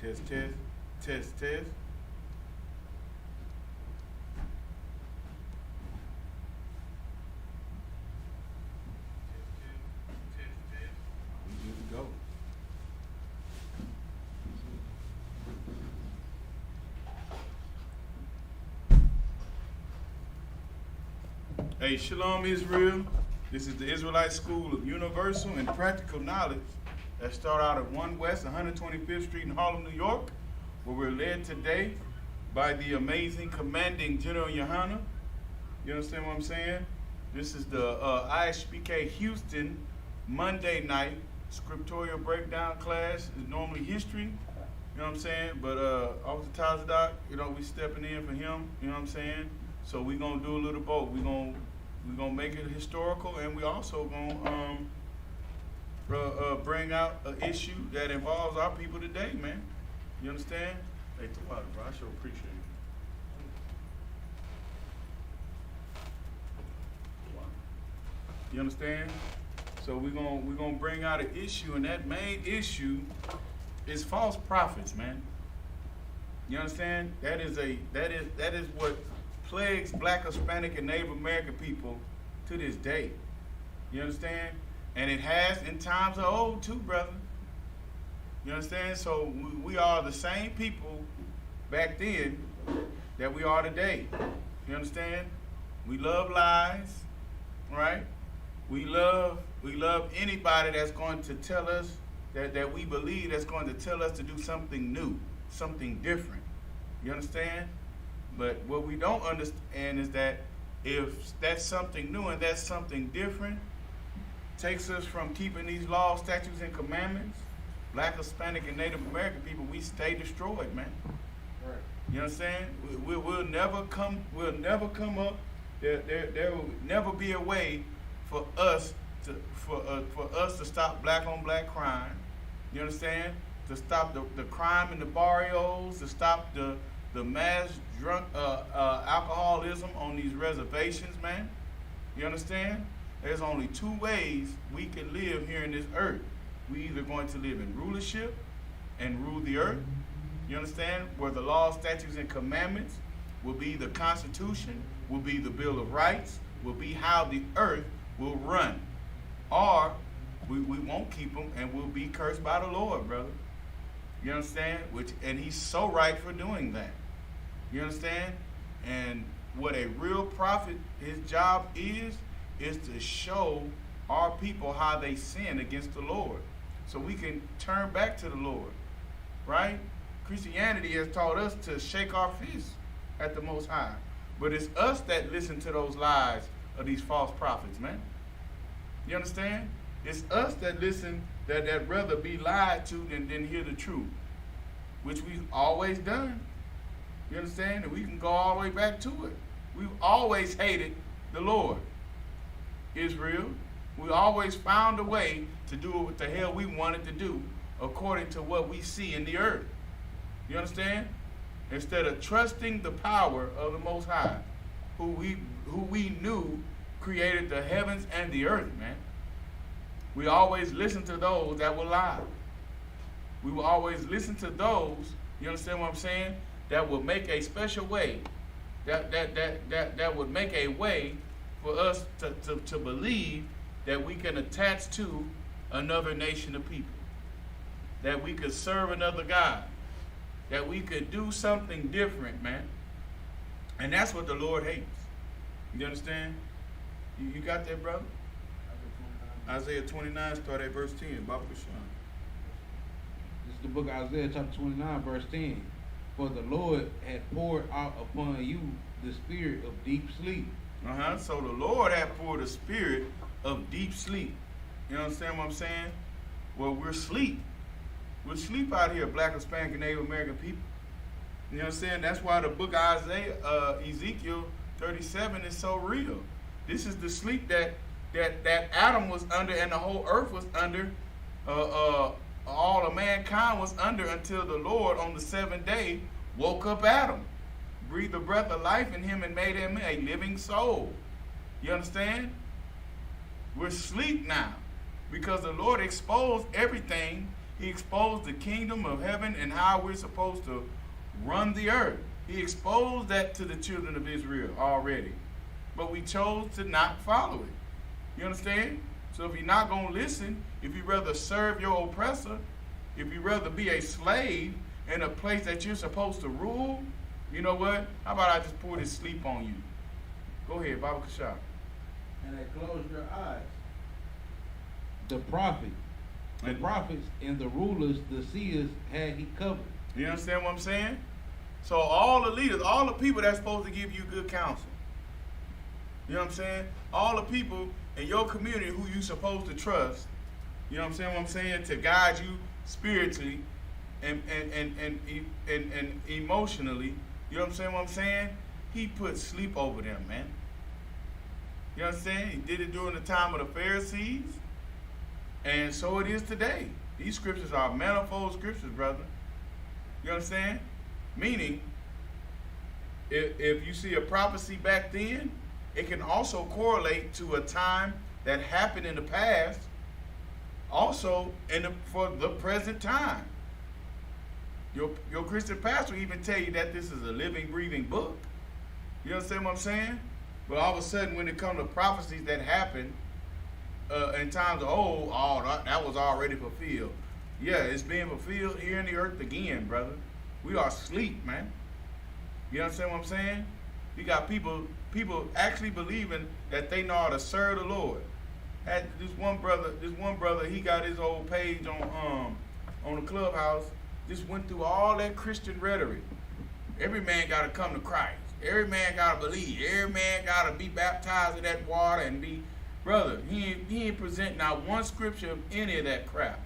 Test, test, test, test. We good to go. Hey, Shalom Israel. This is the Israelite School of Universal and Practical Knowledge that start out at 1 West 125th Street in Harlem, New York, where we're led today by the amazing commanding General Yohana. You understand what I'm saying? This is the Isupk Houston Monday night scriptorial breakdown class. It's normally history, you know what I'm saying? But Officer Tazadak, you know, we stepping in for him, you know what I'm saying? So we're gonna do a little both. We're gonna make it historical, and we also gonna bring out an issue that involves our people today, man. You understand? Hey, bro, I sure appreciate it. You understand? So we're gonna bring out an issue, and that main issue is false prophets, man. You understand? That is what plagues Black, Hispanic, and Native American people to this day. You understand? And it has in times of old too, brother. You understand? So we are the same people back then that we are today. You understand? We love lies, right? We love anybody that's going to tell us that we believe, that's going to tell us to do something new, something different. You understand? But what we don't understand is that if that's something new and that's something different, takes us from keeping these laws, statutes, and commandments, Black, Hispanic, and Native American people, we stay destroyed, man. Right. You understand? We'll never come up. There will never be a way for us to stop black on black crime. You understand? To stop the crime in the barrios, to stop the mass drunk alcoholism on these reservations, man. You understand? There's only two ways we can live here in this earth. We either going to live in rulership and rule the earth. You understand? Where the laws, statutes, and commandments will be the Constitution, will be the Bill of Rights, will be how the earth will run. Or we won't keep them and we'll be cursed by the Lord, brother. You understand? And he's so right for doing that. You understand? And what a real prophet, his job is to show our people how they sin against the Lord, so we can turn back to the Lord, right? Christianity has taught us to shake our fists at the Most High, but it's us that listen to those lies of these false prophets, man. You understand? It's us that listen, that rather be lied to than hear the truth, which we've always done. You understand? And we can go all the way back to it. We've always hated the Lord, Israel. We always found a way to do what the hell we wanted to do according to what we see in the earth. You understand? Instead of trusting the power of the Most High, who we knew created the heavens and the earth, man. We always listen to those that will lie. We will always listen to those, you understand what I'm saying, that will make a special way, that would make a way for us to believe that we can attach to another nation of people, that we could serve another God, that we could do something different, man. And that's what the Lord hates. You understand? You got that, brother? Isaiah 29, start at verse 10. Baba Kashan. This is the book of Isaiah chapter 29, verse 10. For the Lord had poured out upon you the spirit of deep sleep. So the Lord had poured a spirit of deep sleep. You understand what I'm saying? Well, we're asleep. We're asleep out here, Black, Hispanic, and Native American people. You know what I'm saying? That's why the book of Isaiah, Ezekiel 37 is so real. This is the sleep that Adam was under and the whole earth was under, all of mankind was under, until the Lord on the seventh day woke up Adam, breathed the breath of life in him, and made him a living soul. You understand? We're asleep now because the Lord exposed everything He exposed the kingdom of heaven and how we're supposed to run the earth. He exposed that to the children of Israel already. But we chose to not follow it. You understand? So if you're not going to listen, if you rather serve your oppressor, if you rather be a slave in a place that you're supposed to rule, you know what? How about I just pour this sleep on you? Go ahead, Baba Kashab. And they closed your eyes. The prophets and the rulers, the seers, had he covered. You understand what I'm saying? So all the leaders, all the people that's supposed to give you good counsel. You know what I'm saying? All the people in your community who you supposed to trust, you know what I'm saying? What I'm saying? To guide you spiritually and emotionally. You know what I'm saying? What I'm saying? He put sleep over them, man. You understand? He did it during the time of the Pharisees. And so it is today. These scriptures are manifold scriptures, brother. You understand? Meaning, if you see a prophecy back then, it can also correlate to a time that happened in the past, also for the present time. Your Christian pastor will even tell you that this is a living, breathing book. You understand what I'm saying? But all of a sudden, when it comes to prophecies that happen in times of old, that was already fulfilled. Yeah, it's being fulfilled here in the earth again, brother. We are asleep, man. You understand what I'm saying? You got people actually believing that they know how to serve the Lord. This one brother, he got his old page on the Clubhouse. Just went through all that Christian rhetoric. Every man got to come to Christ. Every man got to believe. Every man got to be baptized in that water and be, brother. He ain't present not one scripture of any of that crap.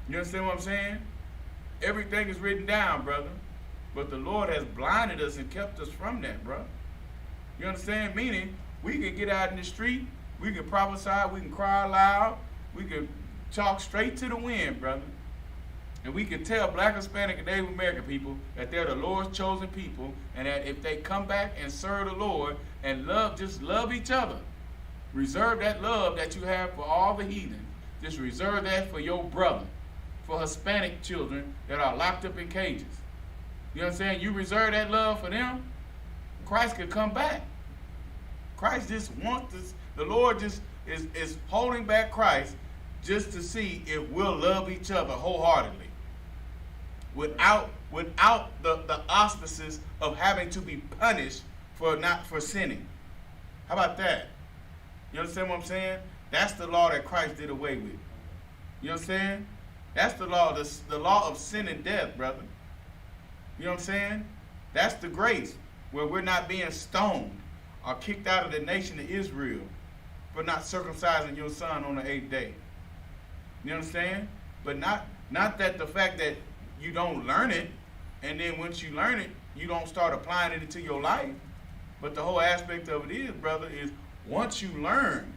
You understand what I'm saying? Everything is written down, brother. But the Lord has blinded us and kept us from that, bro. You understand? Meaning, we can get out in the street, we can prophesy, we can cry loud, we can talk straight to the wind, brother. And we can tell Black, Hispanic, and Native American people that they're the Lord's chosen people, and that if they come back and serve the Lord and just love each other, reserve that love that you have for all the heathen. Just reserve that for your brother, for Hispanic children that are locked up in cages. You know what I'm saying? You reserve that love for them, Christ could come back. Christ just wants this. The Lord just is holding back Christ just to see if we'll love each other wholeheartedly. Without the auspices of having to be punished for sinning. How about that? You understand what I'm saying? That's the law that Christ did away with. You understand? That's the law, the law of sin and death, brother. You know what I'm saying? That's the grace where we're not being stoned or kicked out of the nation of Israel for not circumcising your son on the 8th day. You understand? But not that the fact that you don't learn it, and then once you learn it, you don't start applying it into your life. But the whole aspect of it is, brother, is once you learn,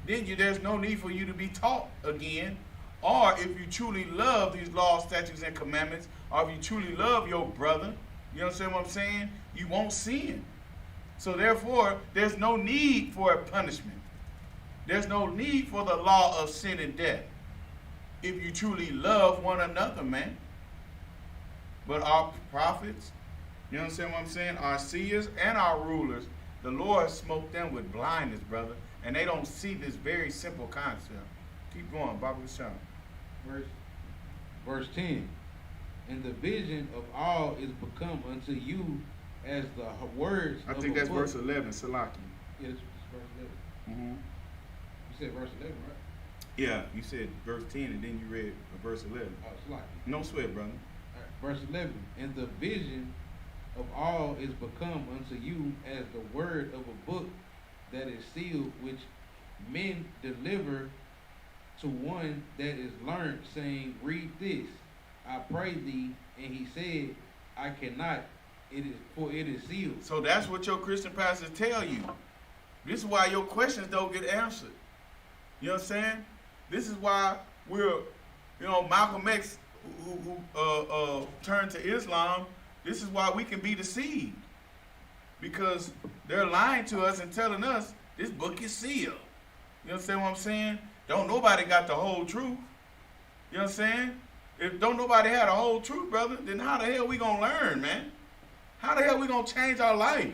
then there's no need for you to be taught again. Or if you truly love these laws, statutes, and commandments, or if you truly love your brother, you understand what I'm saying? You won't sin. So therefore, there's no need for a punishment. There's no need for the law of sin and death if you truly love one another, man. But our prophets, you understand what I'm saying? Our seers and our rulers, the Lord smote them with blindness, brother. And they don't see this very simple concept. Keep going, Baba Shah. Verse 10. And the vision of all is become unto you as the words I of think a that's book. verse 11, Salaki. Yeah, it's verse 11. Mm-hmm. You said verse 11, right? Yeah, you said verse 10 and then you read verse 11. Oh, it's like No sweat, brother. Verse 11. And the vision of all is become unto you as the word of a book that is sealed, which men deliver to one that is learned, saying, read this, I pray thee. And he said, I cannot, for it is sealed. So that's what your Christian pastors tell you. This is why your questions don't get answered. You know what I'm saying? This is why Malcolm X, who turned to Islam, this is why we can be deceived. Because they're lying to us and telling us this book is sealed. You understand what I'm saying? Don't nobody got the whole truth. You know what I'm saying? If don't nobody have the whole truth, brother, then how the hell we gonna learn, man? How the hell we gonna change our life?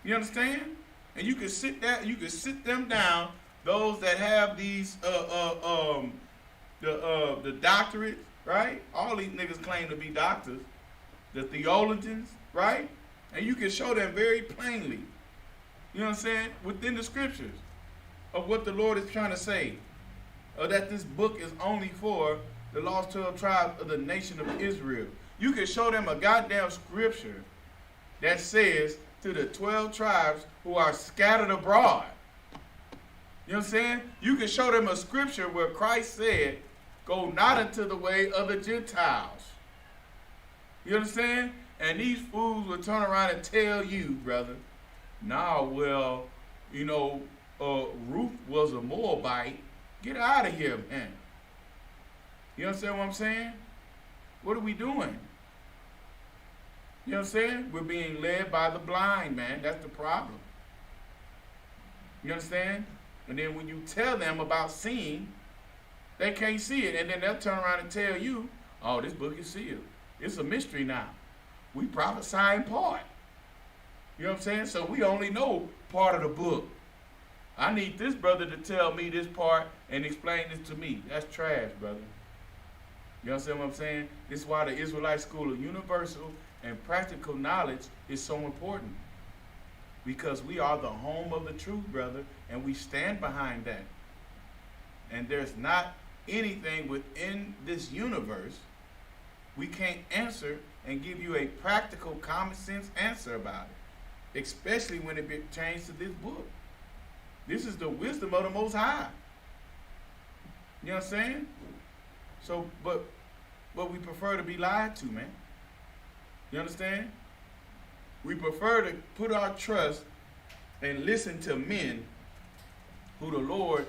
You understand? And you can sit them down, those that have these the doctorates, right? All these niggas claim to be doctors, the theologians, right? And you can show them very plainly, you know what I'm saying, within the scriptures of what the Lord is trying to say. Or that this book is only for the lost 12 tribes of the nation of Israel. You can show them a goddamn scripture that says to the 12 tribes who are scattered abroad. You know what I'm saying? You can show them a scripture where Christ said, go not into the way of the Gentiles. You understand? And these fools will turn around and tell you, brother, nah, well, you know, Ruth was a Moabite. Get out of here, man. You understand what I'm saying? What are we doing? You know what I'm saying? We're being led by the blind, man. That's the problem. You understand? And then when you tell them about seeing, they can't see it. And then they'll turn around and tell you, oh, this book is sealed. It's a mystery now. We prophesy in part. You know what I'm saying? So we only know part of the book. I need this brother to tell me this part and explain this to me. That's trash, brother. You understand what I'm saying? This is why the Israelite School of Universal and Practical Knowledge is so important. Because we are the home of the truth, brother, and we stand behind that. And there's not anything within this universe we can't answer and give you a practical, common sense answer about it. Especially when it pertains to this book. This is the wisdom of the Most High. You know what I'm saying? So, but we prefer to be lied to, man. You understand? We prefer to put our trust and listen to men who the Lord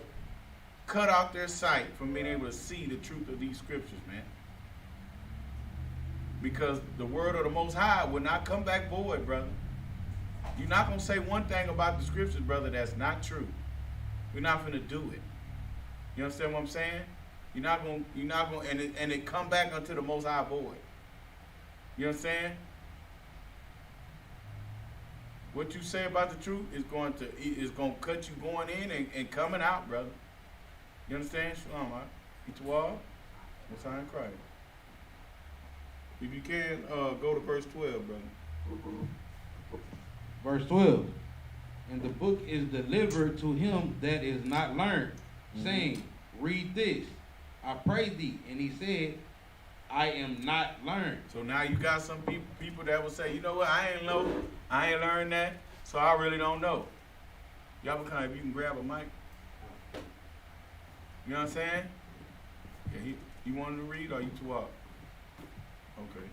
cut out their sight from being able to see the truth of these scriptures, man. Because the word of the Most High will not come back void, brother. You're not going to say one thing about the scriptures, brother, that's not true. We're not going to do it. You understand what I'm saying? You're not going, and it come back unto the Most High void. You understand? What you say about the truth is going to cut you going in and coming out, brother. You understand? Shalom, right? Itawal, what's in Christ? If you can, go to verse 12, brother. Verse 12. And the book is delivered to him that is not learned, saying, read this, I pray thee. And he said, I am not learned. So now you got some people that will say, you know what, I ain't learned that, so I really don't know. Y'all if you can grab a mic. You know what I'm saying? Yeah, you wanted to read or you too up? Okay.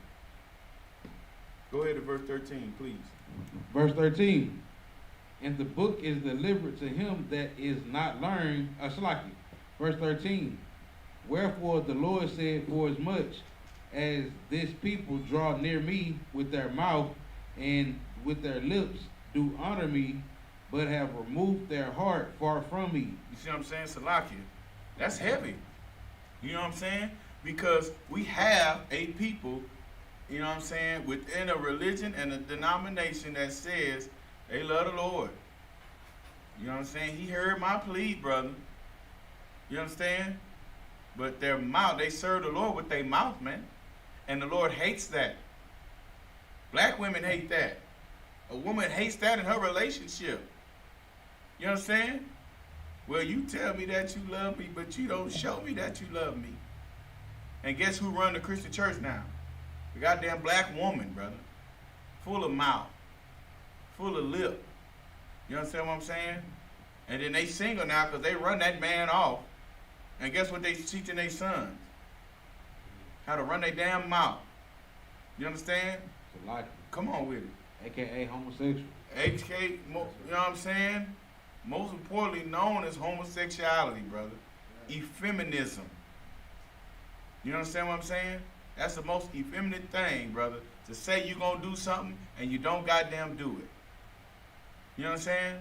Go ahead to verse 13, please. Verse 13. And the book is delivered to him that is not learned. Verse 13. Wherefore the Lord said, for as much as this people draw near me with their mouth and with their lips do honor me, but have removed their heart far from me. You see what I'm saying? Salakia. That's heavy. You know what I'm saying? Because we have a people, you know what I'm saying, within a religion and a denomination that says they love the Lord. You know what I'm saying? He heard my plea, brother. You understand? But their mouth, they serve the Lord with their mouth, man. And the Lord hates that. Black women hate that. A woman hates that in her relationship. You understand? Well, you tell me that you love me, but you don't show me that you love me. And guess who run the Christian church now? The goddamn black woman, brother. Full of mouth. Full of lip. You understand what I'm saying? And then they single now because they run that man off. And guess what they teaching their sons? How to run their damn mouth. You understand? Come on with it. AKA homosexual. you know what I'm saying? Most importantly known as homosexuality, brother. Effeminism. You understand what I'm saying? That's the most effeminate thing, brother. To say you're going to do something and you don't goddamn do it. You know what I'm saying?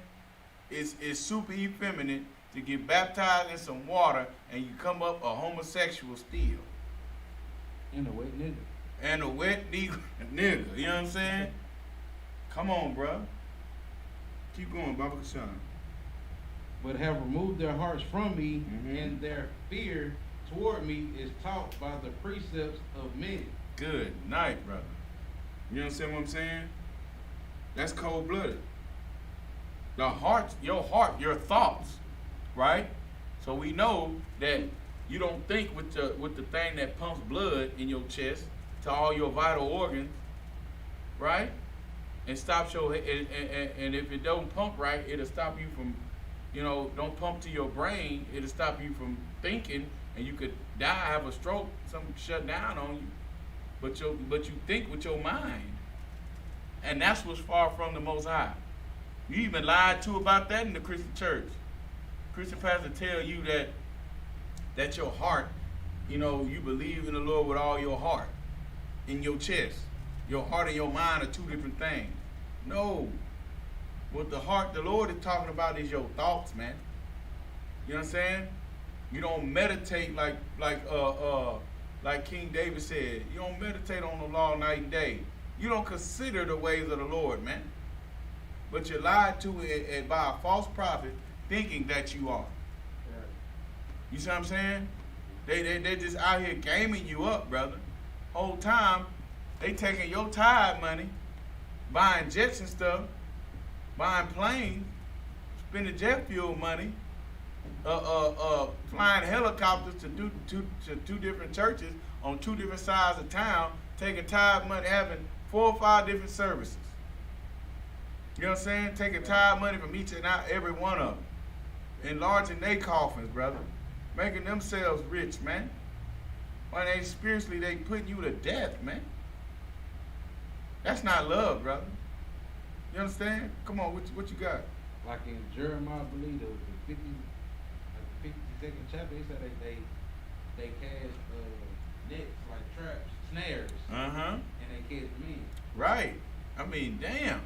It's super effeminate to get baptized in some water and you come up a homosexual still. And a wet nigga. And a wet nigga, you know what I'm saying? Come on, bro. Keep going, Baba Kashan. But have removed their hearts from me, Mhm. and their fear toward me is taught by the precepts of men. Good night, brother. You understand what I'm saying? That's cold-blooded. The heart, your thoughts, right? So we know that you don't think with the thing that pumps blood in your chest to all your vital organs, right? And stops your and if it don't pump right, it'll stop you from, don't pump to your brain. It'll stop you from thinking, and you could die, have a stroke, something shut down on you. But you think with your mind, and that's what's far from the Most High. You even lied to about that in the Christian church. Christian pastor tell you that your heart, you believe in the Lord with all your heart, in your chest. Your heart and your mind are two different things. No. What the Lord is talking about is your thoughts, man. You know what I'm saying? You don't meditate like King David said. You don't meditate on the law night and day. You don't consider the ways of the Lord, man. But you're lied to it by a false prophet, thinking that you are. Right. You see what I'm saying? They just out here gaming you up, brother. Whole time, they taking your tithe money, buying jets and stuff, buying planes, spending jet fuel money, flying helicopters to two different churches on two different sides of town, taking tithe money, having 4 or 5 different services. You know what I'm saying? Taking tithe money from each and every one of them, enlarging their coffins, brother, making themselves rich, man. When they spiritually, they putting you to death, man. That's not love, brother. You understand? Come on, what you got? Like in Jeremiah, I believe the 52nd chapter, he said they cast nets like traps, snares, and they catch men. Right. I mean, damn.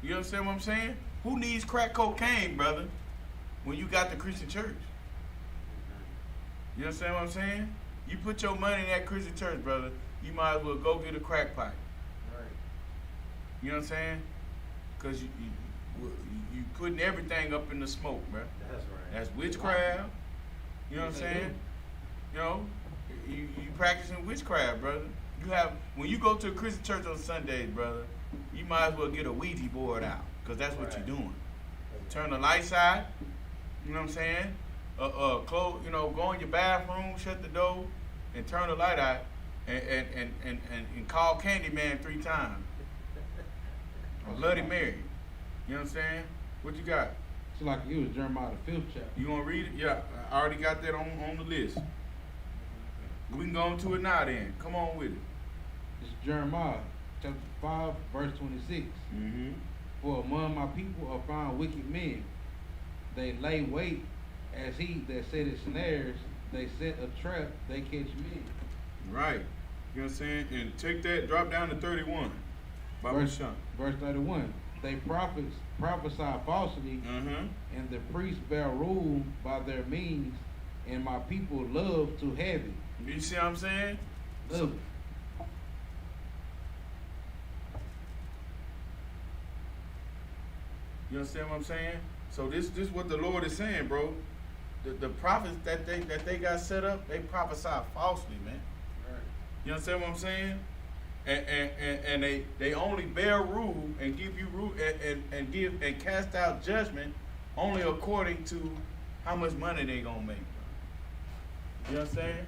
You understand what I'm saying? Who needs crack cocaine, brother, when you got the Christian church? You understand what I'm saying? You put your money in that Christian church, brother, you might as well go get a crack pipe. Right. You know what I'm saying? Because you putting everything up in the smoke, bro. That's right. That's witchcraft. You know what I'm saying? You practicing witchcraft, brother. When you go to a Christian church on Sundays, brother, you might as well get a Ouija board out, because that's what you're doing. Turn the lights out, you know what I'm saying? Close, go in your bathroom, shut the door, and turn the light out, and call Candyman 3 times. Or Bloody Mary. You know what I'm saying? What you got? It's like it was Jeremiah the 5th chapter. You gonna read it? Yeah, I already got that on the list. We can go into it now then. Come on with it. It's Jeremiah chapter 5, verse 26. Mm-hmm. For among my people are found wicked men. They lay wait as he that setteth snares. They set a trap, they catch men. Right. You know what I'm saying? And take that, drop down to 31. Verse 31. They prophesy falsely, and the priests bear rule by their means, and my people love to have it. You see what I'm saying? Love it. You understand what I'm saying? So this is what the Lord is saying, bro. The prophets that they got set up, they prophesy falsely, man. Right. You understand what I'm saying? And they only bear rule and give you rule and cast out judgment only according to how much money they gonna make. You understand?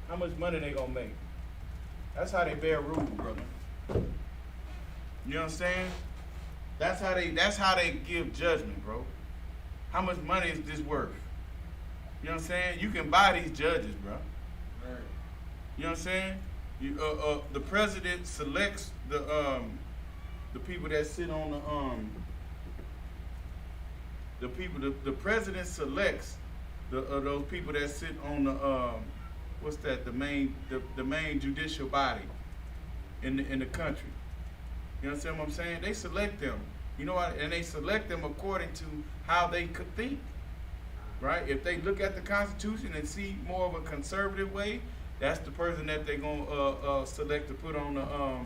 How much money they gonna make? That's how they bear rule, brother. You understand? That's how they give judgment, bro. How much money is this worth? You know what I'm saying? You can buy these judges, bro. Right. You know what I'm saying? The president selects the people that sit on the president selects those people that sit on the main judicial body in the country. You understand what I'm saying? They select them. You know what? And they select them according to how they could think. right? If they look at the Constitution and see more of a conservative way, that's the person that they're gonna select to put on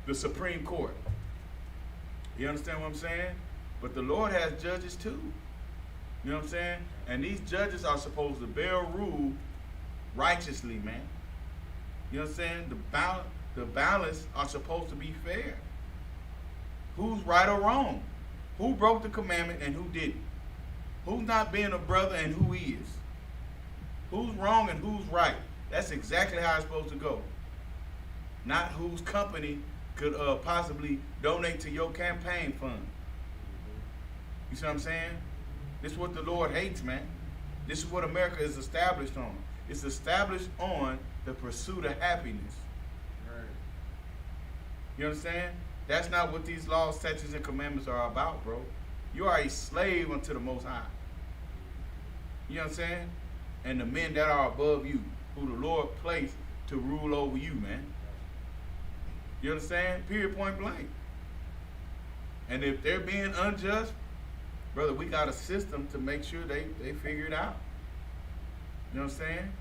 the Supreme Court. You understand what I'm saying? But the Lord has judges too. You know what I'm saying? And these judges are supposed to bear rule righteously, man. You know what I'm saying? The balance are supposed to be fair. Who's right or wrong? Who broke the commandment and who didn't? Who's not being a brother and who is? Who's wrong and who's right? That's exactly how it's supposed to go. Not whose company could possibly donate to your campaign fund. You see what I'm saying? This is what the Lord hates, man. This is what America is established on. It's established on the pursuit of happiness. Right. You understand? That's not what these laws, statutes, and commandments are about, bro. You are a slave unto the Most High. You know what I'm saying? And the men that are above you, who the Lord placed to rule over you, man. You understand? Period, point blank. And if they're being unjust, brother, we got a system to make sure they figure it out. You know what I'm saying?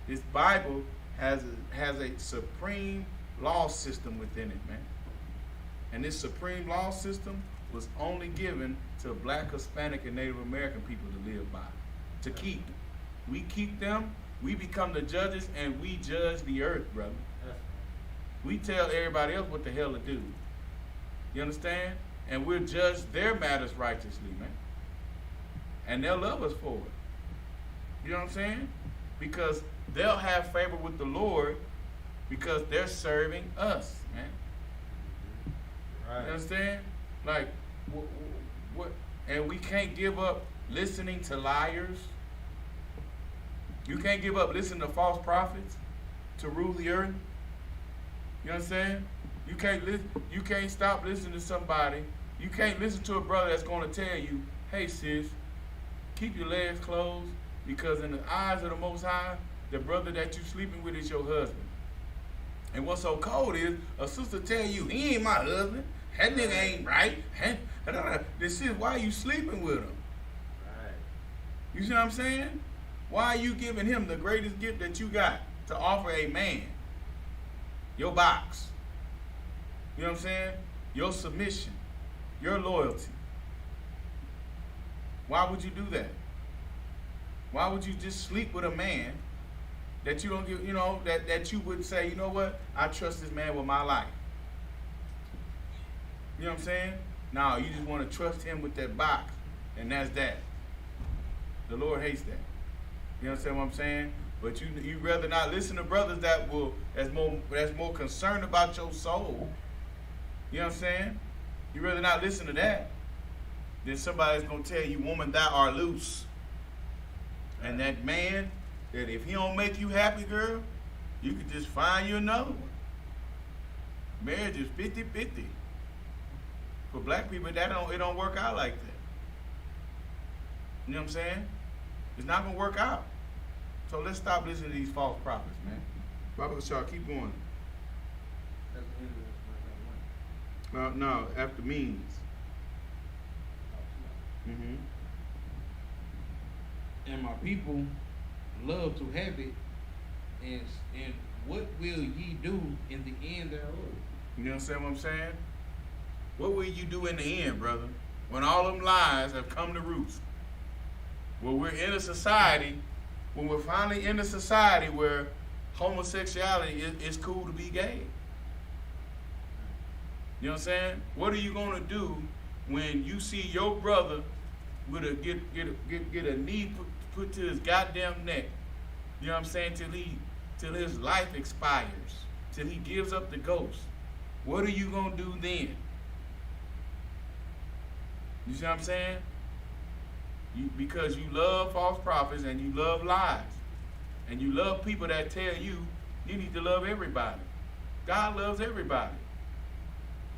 This Bible has a supreme law system within it, man. And this supreme law system was only given to Black, Hispanic, and Native American people to live by, to keep. We keep them, we become the judges, and we judge the earth, brother. We tell everybody else what the hell to do. You understand? And we'll judge their matters righteously, man. And they'll love us for it. You know what I'm saying? Because they'll have favor with the Lord because they're serving us, man. Right. You understand? Like, what? And we can't give up listening to liars. You can't give up listening to false prophets to rule the earth. You know what I'm saying? You can't listen. You can't stop listening to somebody. You can't listen to a brother that's going to tell you, "Hey, sis, keep your legs closed, because in the eyes of the Most High, the brother that you sleeping with is your husband." And what's so cold is a sister tell you, "He ain't my husband. That nigga ain't right." This is why you sleeping with him. Right. You see what I'm saying? Why are you giving him the greatest gift that you got to offer a man? Your box. You know what I'm saying? Your submission. Your loyalty. Why would you do that? Why would you just sleep with a man that you don't give, you know, that you would say, you know what? I trust this man with my life. You know what I'm saying? No, you just want to trust him with that box, and that's that. The Lord hates that. You understand what I'm saying? But you rather not listen to brothers that's more concerned about your soul. You know what I'm saying? You rather not listen to that than somebody's gonna tell you, "Woman, thou art loose." And that man, that if he don't make you happy, girl, you could just find you another one. Marriage is 50-50. For Black people, it don't work out like that. You know what I'm saying? It's not gonna work out. So let's stop listening to these false prophets, man. Prophet Shaw, keep going. That's the end of this. No, after means. Mm-hmm. And my people love to have it, and what will ye do in the end thereof? You understand what I'm saying? What will you do in the end, brother, when all them lies have come to roost? When we're in a society, when we're finally in a society where homosexuality is cool to be gay. You know what I'm saying? What are you gonna do when you see your brother with get a knee put to his goddamn neck? You know what I'm saying? Till his life expires, till he gives up the ghost. What are you gonna do then? You see what I'm saying? Because you love false prophets and you love lies. And you love people that tell you need to love everybody. God loves everybody.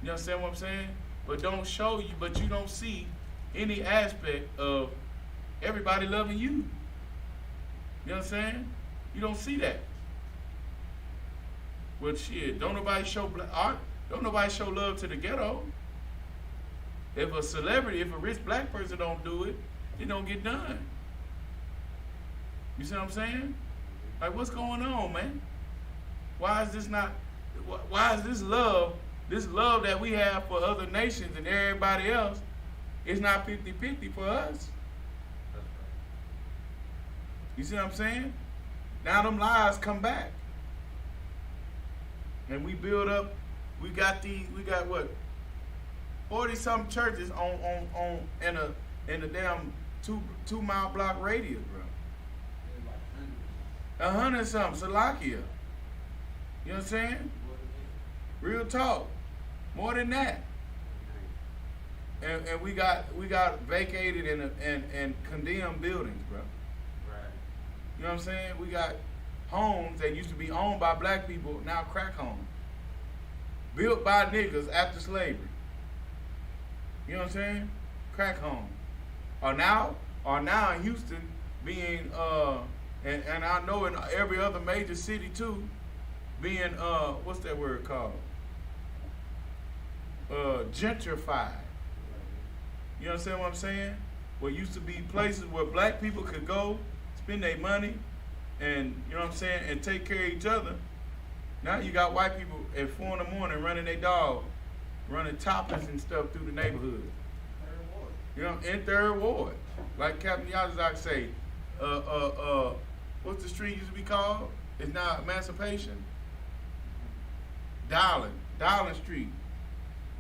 You understand what I'm saying? But you don't see any aspect of everybody loving you. You know what I'm saying? You don't see that. Well, shit, don't nobody show love to the ghetto. If a rich Black person don't do it, it don't get done. You see what I'm saying? Like, what's going on, man? Why is this not? Why is this love that we have for other nations and everybody else, it's not 50-50 for us? You see what I'm saying? Now them lies come back, and we build up. We got what? 40-something churches in a damn 2 mile block radius, bro. 100-something, Salakia. You know what I'm saying? Real talk. More than that. And we got vacated and condemned buildings, bro. Right. You know what I'm saying? We got homes that used to be owned by black people, now crack homes. Built by niggas after slavery. You know what I'm saying? Crack homes. Or now in Houston being and I know in every other major city too, being what's that word called? Gentrified. You understand what I'm saying? What used to be places where black people could go, spend their money, and you know what I'm saying, and take care of each other. Now you got white people at 4 in the morning running their dog, running toppers and stuff through the neighborhood. You know, in Third Ward. Like Captain Yazak say, what's the street used to be called? It's now Emancipation. Darling Street.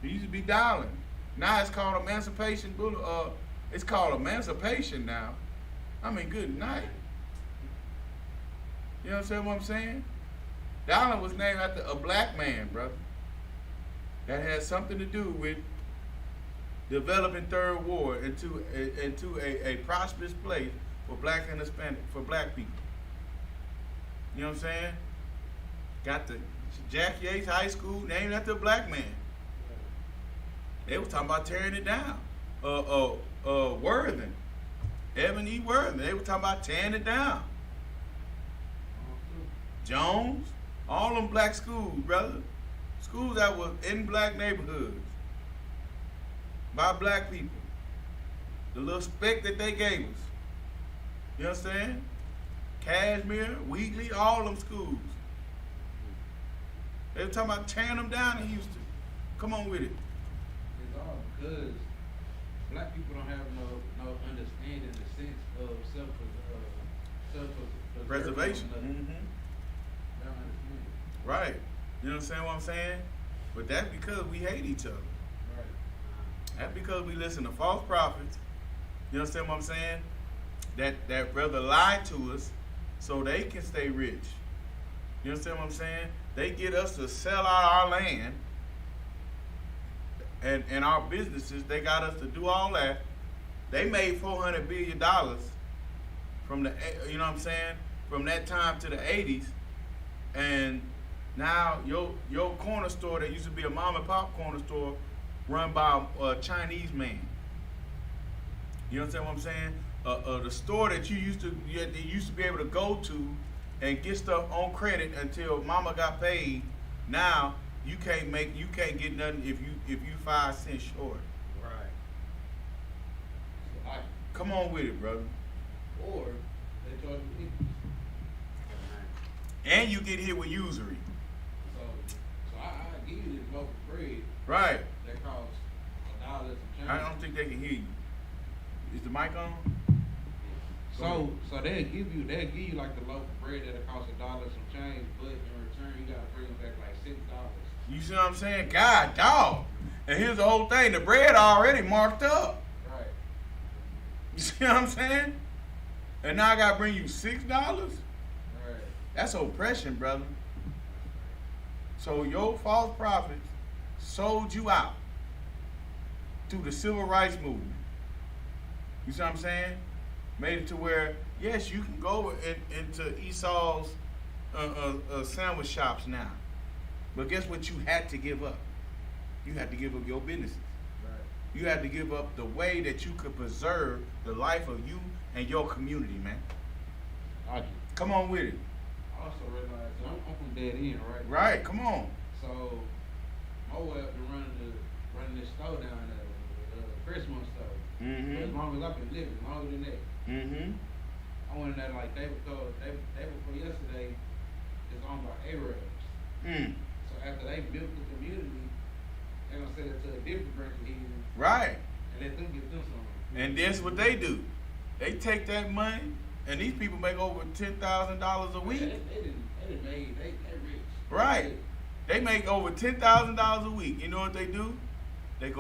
It used to be Darling. Now it's called Emancipation Boulevard. It's called Emancipation now. I mean, good night. You understand what I'm saying? Darling was named after a black man, brother. That had something to do with developing Third Ward into a prosperous place for black and Hispanic, for black people. You know what I'm saying? Got the Jack Yates High School named after a black man. They was talking about tearing it down. Worthing. Evan E. Worthing. They were talking about tearing it down. Jones. All them black schools, brother. Schools that were in black neighborhoods. By black people. The little speck that they gave us. You understand? Cashmere, Wheatley, all them schools. They were talking about tearing them down in Houston. Come on with it. It's all because black people don't have no understanding the sense of Preservation. They don't understand. Right. You understand what I'm saying? But that's because we hate each other. Right. That's because we listen to false prophets. You understand what I'm saying? That rather lie to us so they can stay rich. You understand what I'm saying? They get us to sell out our land and our businesses. They got us to do all that. They made $400 billion from the, you know what I'm saying, from that time to the 80s. And now your corner store that used to be a mom and pop corner store run by a Chinese man. You understand what I'm saying? The store that you used to be able to go to and get stuff on credit until mama got paid. Now you can't get nothing if you 5 cents short. Right. So Come on with it, brother. or they charge you interest. And you get hit with usury. So I give you this loaf of bread Right. that costs $1 and change. I don't think they can hear you. Is the mic on? So they'll give you like the loaf of bread that costs $1 some change, but in return you gotta bring back like $6. You see what I'm saying? God, dog. And here's the whole thing. The bread already marked up. Right. You see what I'm saying? And now I gotta bring you $6? Right. That's oppression, brother. So your false prophets sold you out through the civil rights movement. You see what I'm saying? Made it to where, yes, you can go into Esau's sandwich shops now. But guess what you had to give up? You had to give up your businesses. Right. You had to give up the way that you could preserve the life of you and your community, man. Gotcha. Come on with it. I also realize I'm from Dead End, right? Right, come on. So my way up to running this store down there, the Christmas store. But as long as I've been living, longer than that. I went in there like day before yesterday is owned by Arabs. So after they built the community, they're gonna sell it to a different branch of heathen. Right. And let them get them some. And that's what they do. They take that money, and these people make over $10,000 a week. They rich. Right. They make over $10,000 a week. You know what they do? They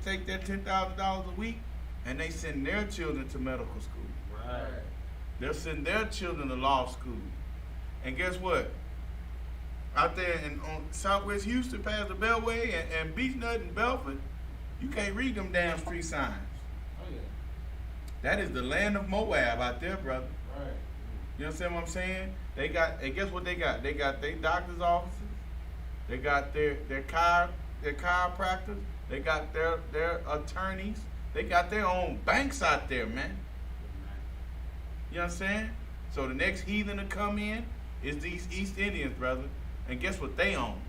take that $10,000 a week, and they send their children to medical school. Right. They'll send their children to law school. And guess what? Out there on Southwest Houston, past the Beltway and Beechnut and Belford, you can't read them damn street signs. Oh yeah. That is the land of Moab out there, brother. Right. You understand what I'm saying? They got, and guess what they got? They got their doctor's offices. They got their chiropractors. They got their attorneys. They got their own banks out there, man. You understand? So the next heathen to come in is these East Indians, brother. And guess what they own?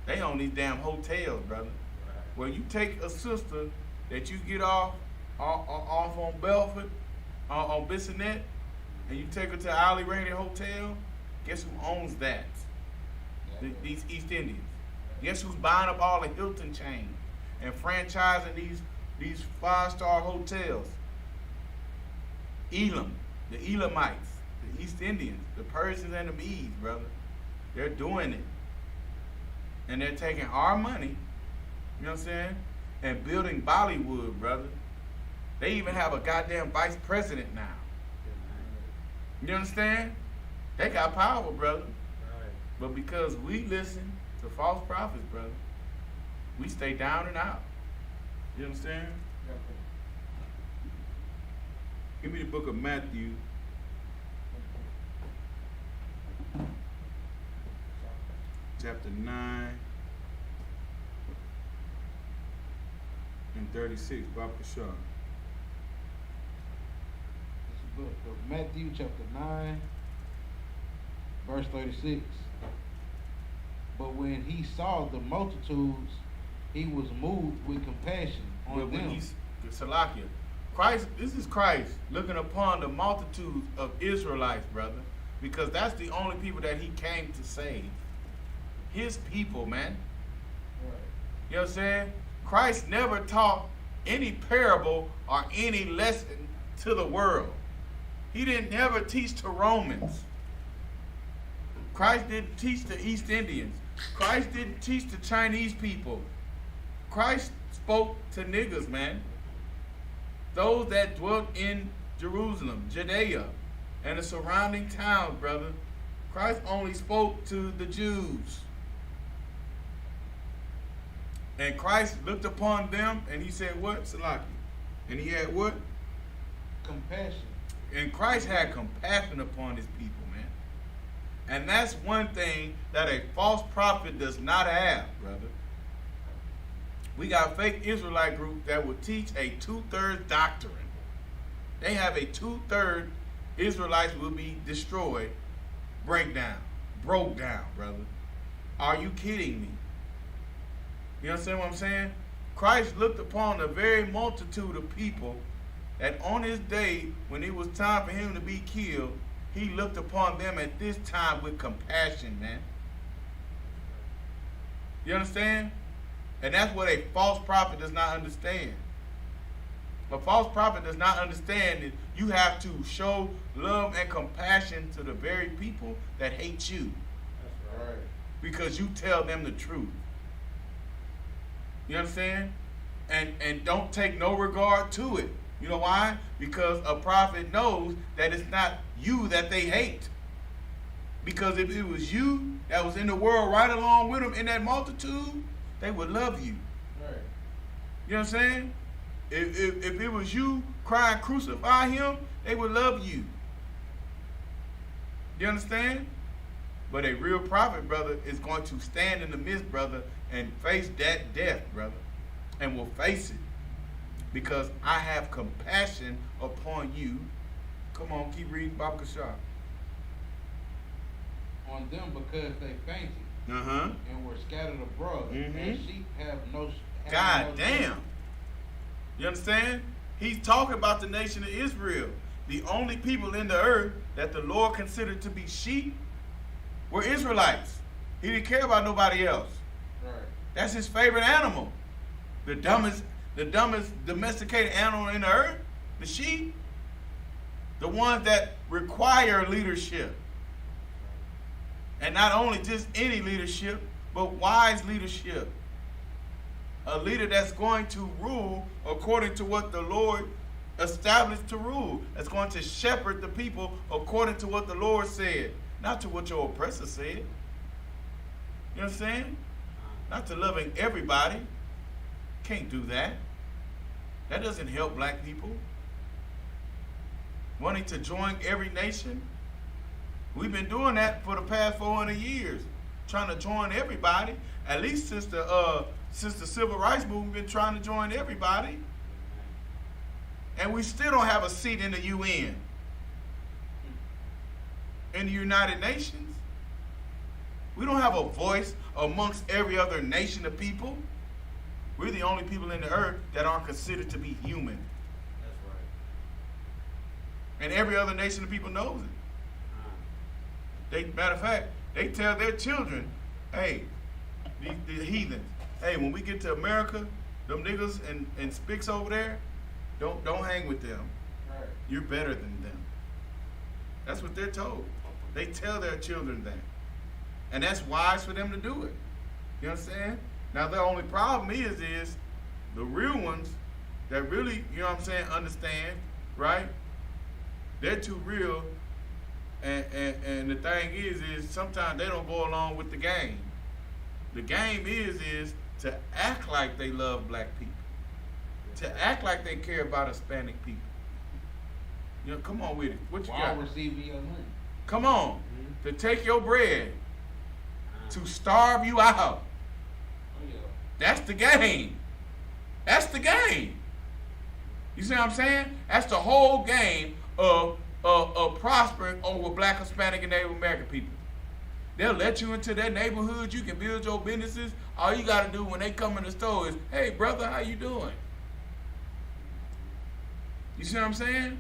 They own these damn hotels, brother. Well, you take a sister that you get off on Belford, on Bissonnette, and you take her to Alley Rated Hotel, guess who owns that? These East Indians. Guess who's buying up all the Hilton chains and franchising these 5-star hotels? Elam, the Elamites, the East Indians, the Persians and the Medes, brother. They're doing it. And they're taking our money, you know what I'm saying, and building Bollywood, brother. They even have a goddamn vice president now. You understand? They got power, brother. Right. But because we listen to false prophets, brother, we stay down and out. You understand? Give me the book of Matthew. Chapter 9 and 36, Bob Kashar. Book of Matthew chapter 9, verse 36. But when he saw the multitudes, he was moved with compassion on them. Salakia. Christ, this is Christ looking upon the multitudes of Israelites, brother, because that's the only people that he came to save. His people, man. Right. You know what I'm saying? Christ never taught any parable or any lesson to the world. He didn't never teach to Romans. Christ didn't teach the East Indians. Christ didn't teach the Chinese people. Christ spoke to niggas, man. Those that dwelt in Jerusalem, Judea, and the surrounding towns, brother. Christ only spoke to the Jews. And Christ looked upon them and he said what? Salaki. And he had what? Compassion. And Christ had compassion upon his people, man. And that's one thing that a false prophet does not have, brother. We got a fake Israelite group that will teach a 2/3 doctrine. They have a 2/3 Israelites will be destroyed, broke down, brother. Are you kidding me? You understand what I'm saying? Christ looked upon a very multitude of people that on his day, when it was time for him to be killed, he looked upon them at this time with compassion, man. You understand? And that's what a false prophet does not understand. A false prophet does not understand that you have to show love and compassion to the very people that hate you. That's right. Because you tell them the truth. You understand? And don't take no regard to it. You know why? Because a prophet knows that it's not you that they hate. Because if it was you that was in the world right along with them in that multitude, they would love you. Right. You know what I'm saying? If it was you crying, crucify him, they would love you. You understand? But a real prophet, brother, is going to stand in the midst, brother, and face that death, brother, and will face it. Because I have compassion upon you. Come on, keep reading Bab Kashar. On them because they fainted Uh-huh. and were scattered abroad. Mhm. And sheep have no God no damn. shepherd. You understand? He's talking about the nation of Israel. The only people in the earth that the Lord considered to be sheep were Israelites. He didn't care about nobody else. Right. That's his favorite animal. The dumbest domesticated animal in the earth, the sheep. The ones that require leadership. And not only just any leadership, but wise leadership. A leader that's going to rule according to what the Lord established to rule. That's going to shepherd the people according to what the Lord said. Not to what your oppressor said. You understand? Not to loving everybody. Can't do that. That doesn't help black people. Wanting to join every nation. We've been doing that for the past 400 years. Trying to join everybody. At least since the civil rights movement, we've been trying to join everybody. And we still don't have a seat in the UN. In the United Nations. We don't have a voice amongst every other nation of people. We're the only people in the earth that aren't considered to be human. That's right. And every other nation of people knows it. Matter of fact, they tell their children, hey, the heathens, hey, when we get to America, them niggas and spicks over there, don't hang with them. Right. You're better than them. That's what they're told. They tell their children that. And that's wise for them to do it. You understand? Now the only problem is the real ones that really, you know what I'm saying, understand, right? They're too real. And the thing is sometimes they don't go along with the game. The game is to act like they love black people. To act like they care about Hispanic people. You know, come on with it. What you While got? receiving your money. Come on. To take your bread. To starve you out. Oh, yeah. That's the game. That's the game. You see what I'm saying? That's the whole game of prospering over black, Hispanic, and Native American people. They'll let you into their neighborhood. You can build your businesses. All you got to do when they come in the store is, hey, brother, how you doing? You see what I'm saying?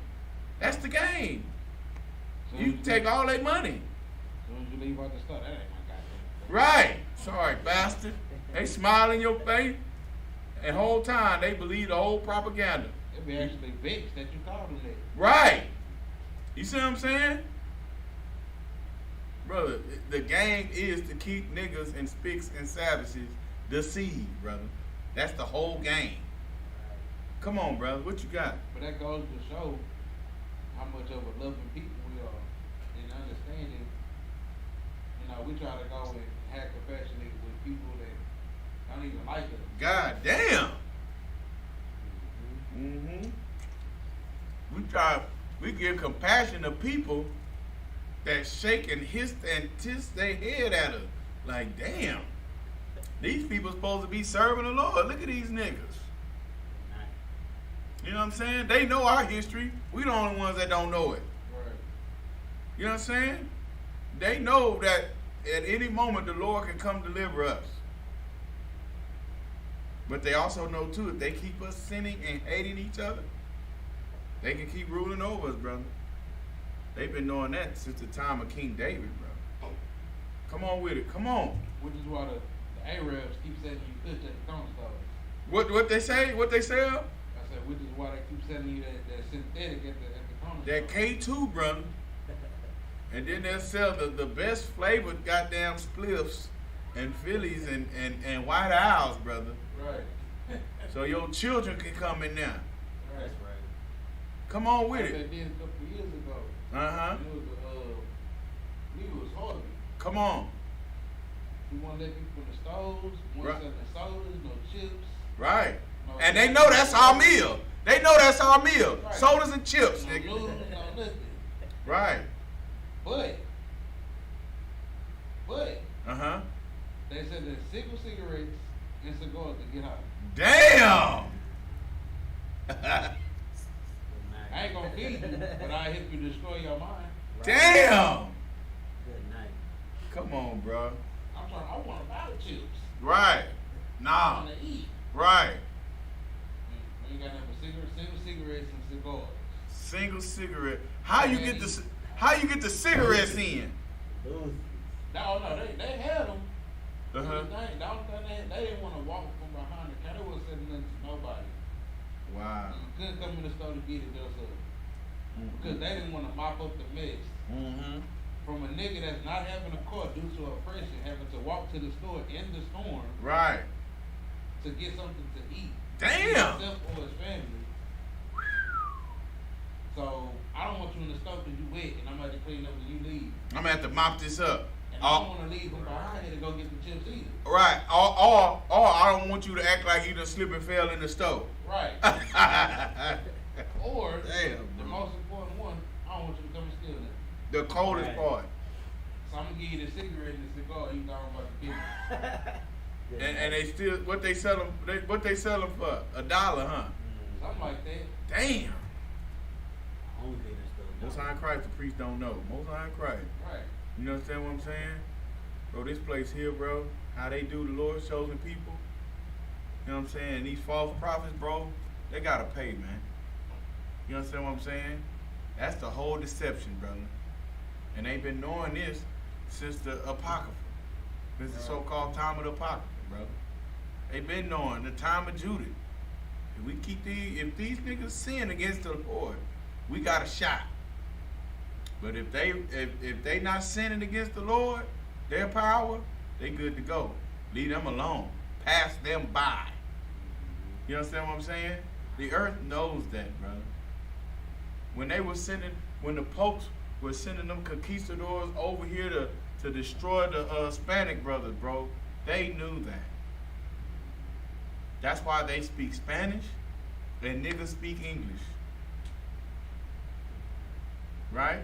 That's the game. So You take all their money. As soon as you leave out the store, that ain't my goddamn. Right. Sorry, bastard. They smile in your face, and the whole time they believe the whole propaganda. They be actually vexed that you called them that. Right. You see what I'm saying? Brother, the game is to keep niggas and spicks and savages deceived, brother. That's the whole game. Come on, brother. What you got? But that goes to show how much of a loving people we are and understanding. You know, we try to go and have compassion with people that don't even like us. God damn. We give compassion to people that shake and hiss and tiss their head at us. Like, damn. These people supposed to be serving the Lord. Look at these niggas. You know what I'm saying? They know our history. We the only ones that don't know it. Right. You know what I'm saying? They know that at any moment the Lord can come deliver us. But they also know too, if they keep us sinning and hating each other, they can keep ruling over us, brother. They've been knowing that since the time of King David, bro. Come on with it. Come on. Which is why the Arabs keep selling you fish at the corner stores. What they say? What they sell? I said, which is why they keep selling you that synthetic at the corner That store. K2, brother. And then they'll sell the best flavored goddamn spliffs and Phillies and White Owls, brother. Right. So your children can come in there. That's right. Come on with Like it. they did a couple of years ago. Uh-huh. It was nigga was Harvey. Come on. We want to let people in the stores, want Right. selling sodas, no chips. Right. No And they know that's our meal. They know that's our meal. Right. Sodas and chips, No nigga. noodles, no nothing. Right. But Uh-huh. they said that single cigarettes and cigars to get high. Damn. I ain't gonna feed you, but I help you destroy your mind. Damn. Good night. Come on, bro. I want to buy the chips. Right. I Nah. want to eat. Right. You ain't got nothing but cigarettes, single cigarettes and cigars. Single cigarette. How you get the cigarettes in? Those. No, they had them. Uh-huh. The only thing they didn't want to walk from behind the counter. They wasn't selling nothing to nobody. Wow. You couldn't come in the store to get it themselves. Because they didn't want to mop up the mess. Mm-hmm. From a nigga that's not having a car due to oppression, having to walk to the store in the storm Right. to get something to eat. Damn. For himself or his family. So I don't want you in the store because you wet and I'm going to clean up when you leave. I'm gonna have to mop this up. And I don't want to leave from behind here to go get the chips either. Right. Or I don't want you to act like you done slip and fell in the stove. Right. Or Damn, the bro. most important one, I don't want you to come and steal it. The coldest Right. part. So I'm gonna give you the cigarette and the cigar. You talking about the business? And they still what they sell them for $1, huh? Something like that. Damn. Only thing that's Most High in Christ, the priest don't know. Most High in Christ. Right. You understand what I'm saying? Bro, this place here, bro, how they do the Lord's chosen people. You know what I'm saying? These false prophets, bro, they gotta pay, man. You understand what I'm saying? That's the whole deception, brother. And they've been knowing this since the Apocrypha. This is the so-called time of the Apocrypha, brother. They've been knowing the time of Judith. If these niggas sin against the Lord, we got a shot. But if they not sinning against the Lord, their power, they good to go. Leave them alone. Pass them by. You understand what I'm saying? The earth knows that, brother. When the popes were sending them conquistadors over here to destroy the Hispanic brothers, bro, they knew that. That's why they speak Spanish and niggas speak English. Right?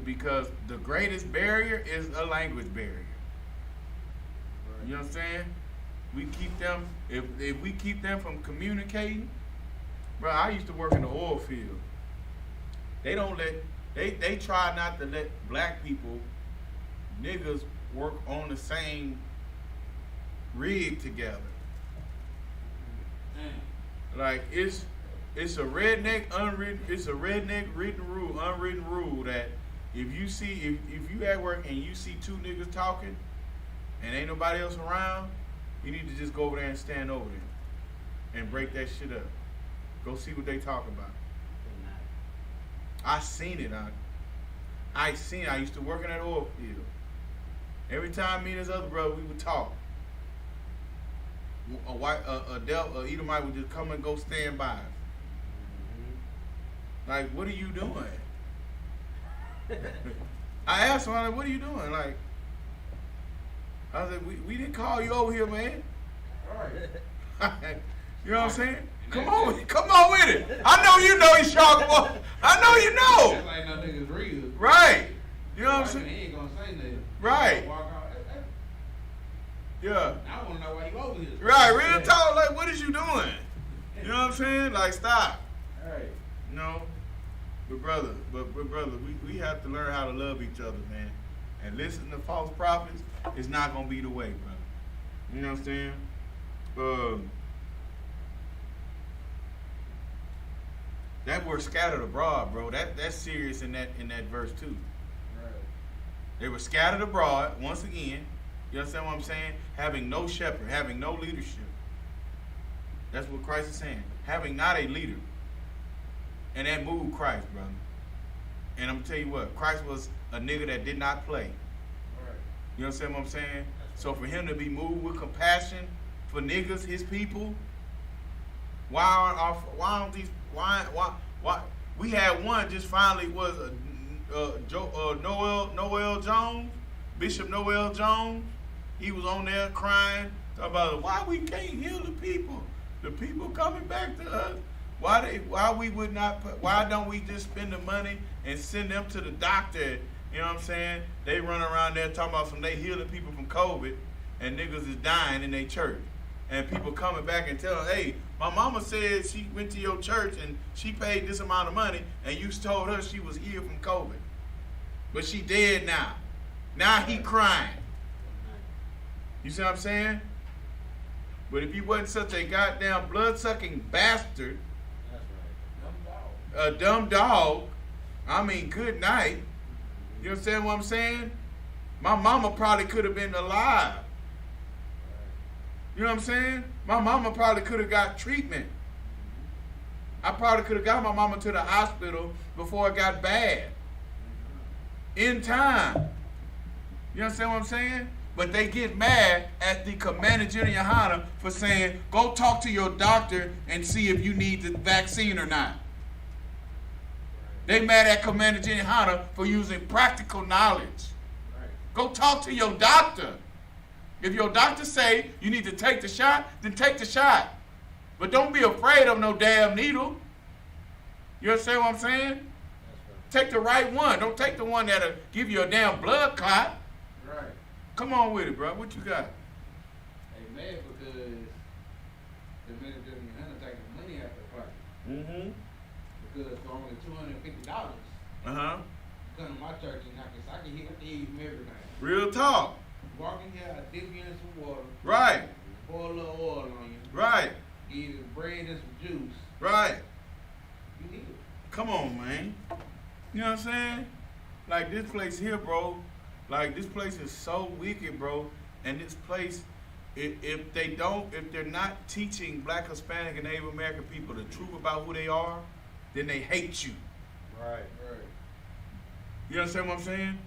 Because the greatest barrier is a language barrier. You know what I'm saying? We keep them, if we keep them from communicating, bro, I used to work in the oil field. They try not to let black people, niggas, work on the same rig together. Like it's a redneck written rule, unwritten rule that if you at work and you see two niggas talking and ain't nobody else around, you need to just go over there and stand over there and break that shit up. Go see what they talking about. I seen it. I used to work in that oil field. Every time me and his other brother, we would talk. A Edomite would just come and go stand by us. Like, what are you doing? I asked him, like, what are you doing? Like, I was like, we didn't call you over here, man. Right. You know what I'm saying? Come on with it. I know you know he's sharp. I know you know. That's like no niggas real. Right. You know what I'm saying? He ain't gonna say nothing. Right. Walk out. Yeah. I wanna know why you over here. Right. Real talk. Like, what is you doing? You know what I'm saying? Like, stop. Right. You know? But brother, we have to learn how to love each other, man. And listen to false prophets is not gonna be the way, brother. You know what I'm saying? That word scattered abroad, bro. That's serious in that verse too. Right. They were scattered abroad, once again. You understand what I'm saying? Having no shepherd, having no leadership. That's what Christ is saying. Having not a leader. And that moved Christ, brother. And I'm gonna tell you what, Christ was a nigga that did not play. Right. You understand what I'm saying? So for him to be moved with compassion for niggas, his people, why we had one just finally was Noel Jones, Bishop Noel Jones. He was on there crying about why we can't heal the people. The people coming back to us. Why don't we just spend the money and send them to the doctor? You know what I'm saying? They run around there talking about they healing people from COVID and niggas is dying in their church. And people coming back and telling, hey, my mama said she went to your church and she paid this amount of money and you told her she was healed from COVID. But she dead now. Now he crying. You see what I'm saying? But if you wasn't such a goddamn blood-sucking bastard, That's right. a dumb dog, I mean, good night. You understand what I'm saying? My mama probably could have been alive. You know what I'm saying? My mama probably could have got treatment. I probably could have got my mama to the hospital before it got bad. In time. You understand what I'm saying? But they get mad at the Commander General Yohana for saying, go talk to your doctor and see if you need the vaccine or not. They mad at Commander General Yohana for using practical knowledge. Go talk to your doctor. If your doctor say you need to take the shot, then take the shot. But don't be afraid of no damn needle. You understand what I'm saying? Take the right one. Don't take the one that'll give you a damn blood clot. Right. Come on with it, bro. What you got? They mad because the minute that you're taking the money out the pocket. Mm-hmm. Because for only $250, Uh-huh. you come to my church and I can hear you from everything. Real talk. Walk in here, I dip you in some water. Right. Pour a little oil on you. Right. Give you some bread and some juice. Right. You need it. Come on, man. You know what I'm saying? Like this place here, bro. Like this place is so wicked, bro. And this place, if they're not teaching Black, Hispanic, and Native American people the truth about who they are, then they hate you. Right. Right. You understand what I'm saying?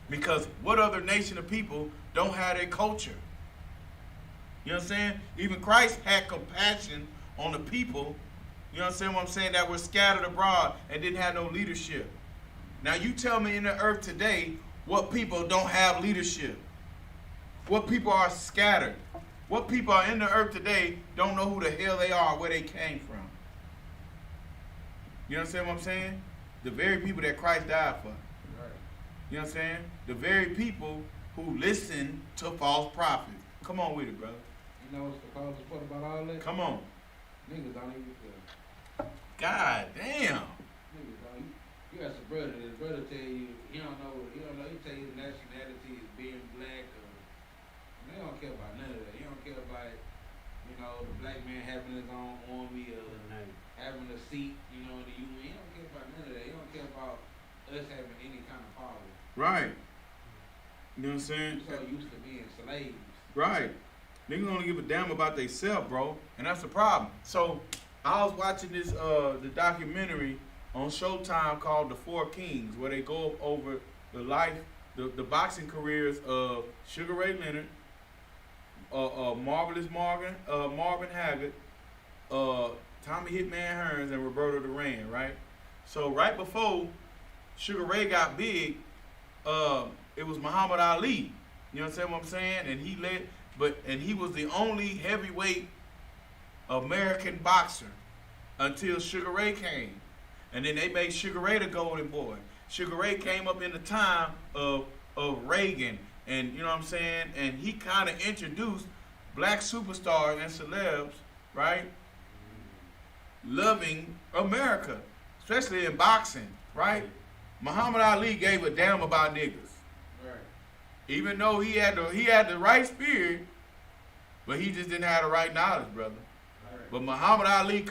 Because what other nation of people don't have their culture? You know what I'm saying? Even Christ had compassion on the people, you understand what I'm saying, that were scattered abroad and didn't have no leadership. Now you tell me in the earth today what people don't have leadership. What people are scattered. What people are in the earth today don't know who the hell they are, where they came from. You understand what I'm saying? The very people that Christ died for. You know what I'm saying? The very people who listen to false prophets. Come on with it, brother. You know what's the closest part about all that? Come on. Niggas don't even care. God damn. Niggas don't. You got some brother. This brother tell you he don't know. He tell you the nationality is being black. They don't care about none of that. He don't care about the black man having his own army or having a seat. In the UN. He don't care about none of that. He don't care about us having any kind of power. Right. You know what I'm saying? We're so used to being slaves. Right. Niggas only give a damn about themselves, bro. And that's the problem. So I was watching this the documentary on Showtime called The Four Kings, where they go over the life, the boxing careers of Sugar Ray Leonard, Marvelous Marvin Haggard, Tommy Hitman Hearns, and Roberto Duran, right? So right before Sugar Ray got big, it was Muhammad Ali. You understand what I'm saying? And he was the only heavyweight American boxer until Sugar Ray came. And then they made Sugar Ray the golden boy. Sugar Ray came up in the time of Reagan, and you know what I'm saying? And he kind of introduced black superstars and celebs, right? Loving America, especially in boxing, right? Muhammad Ali gave a damn about niggas. Right. Even though he had the right spirit, but he just didn't have the right knowledge, brother. Right. But Muhammad Ali,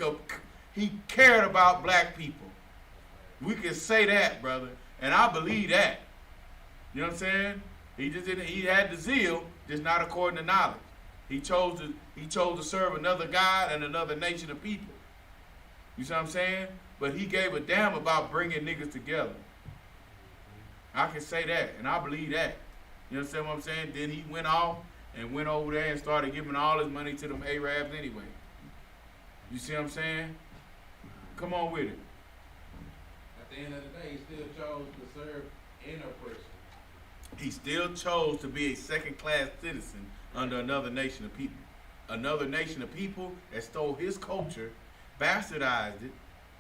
he cared about black people. We can say that, brother, and I believe that. You know what I'm saying? He just didn't. He had the zeal, just not according to knowledge. He chose to serve another God and another nation of people. You see what I'm saying? But he gave a damn about bringing niggas together. I can say that, and I believe that. You understand what I'm saying? Then he went off and went over there and started giving all his money to them Arabs anyway. You see what I'm saying? Come on with it. At the end of the day, he still chose to serve in oppression. He still chose to be a second-class citizen under another nation of people. Another nation of people that stole his culture, bastardized it,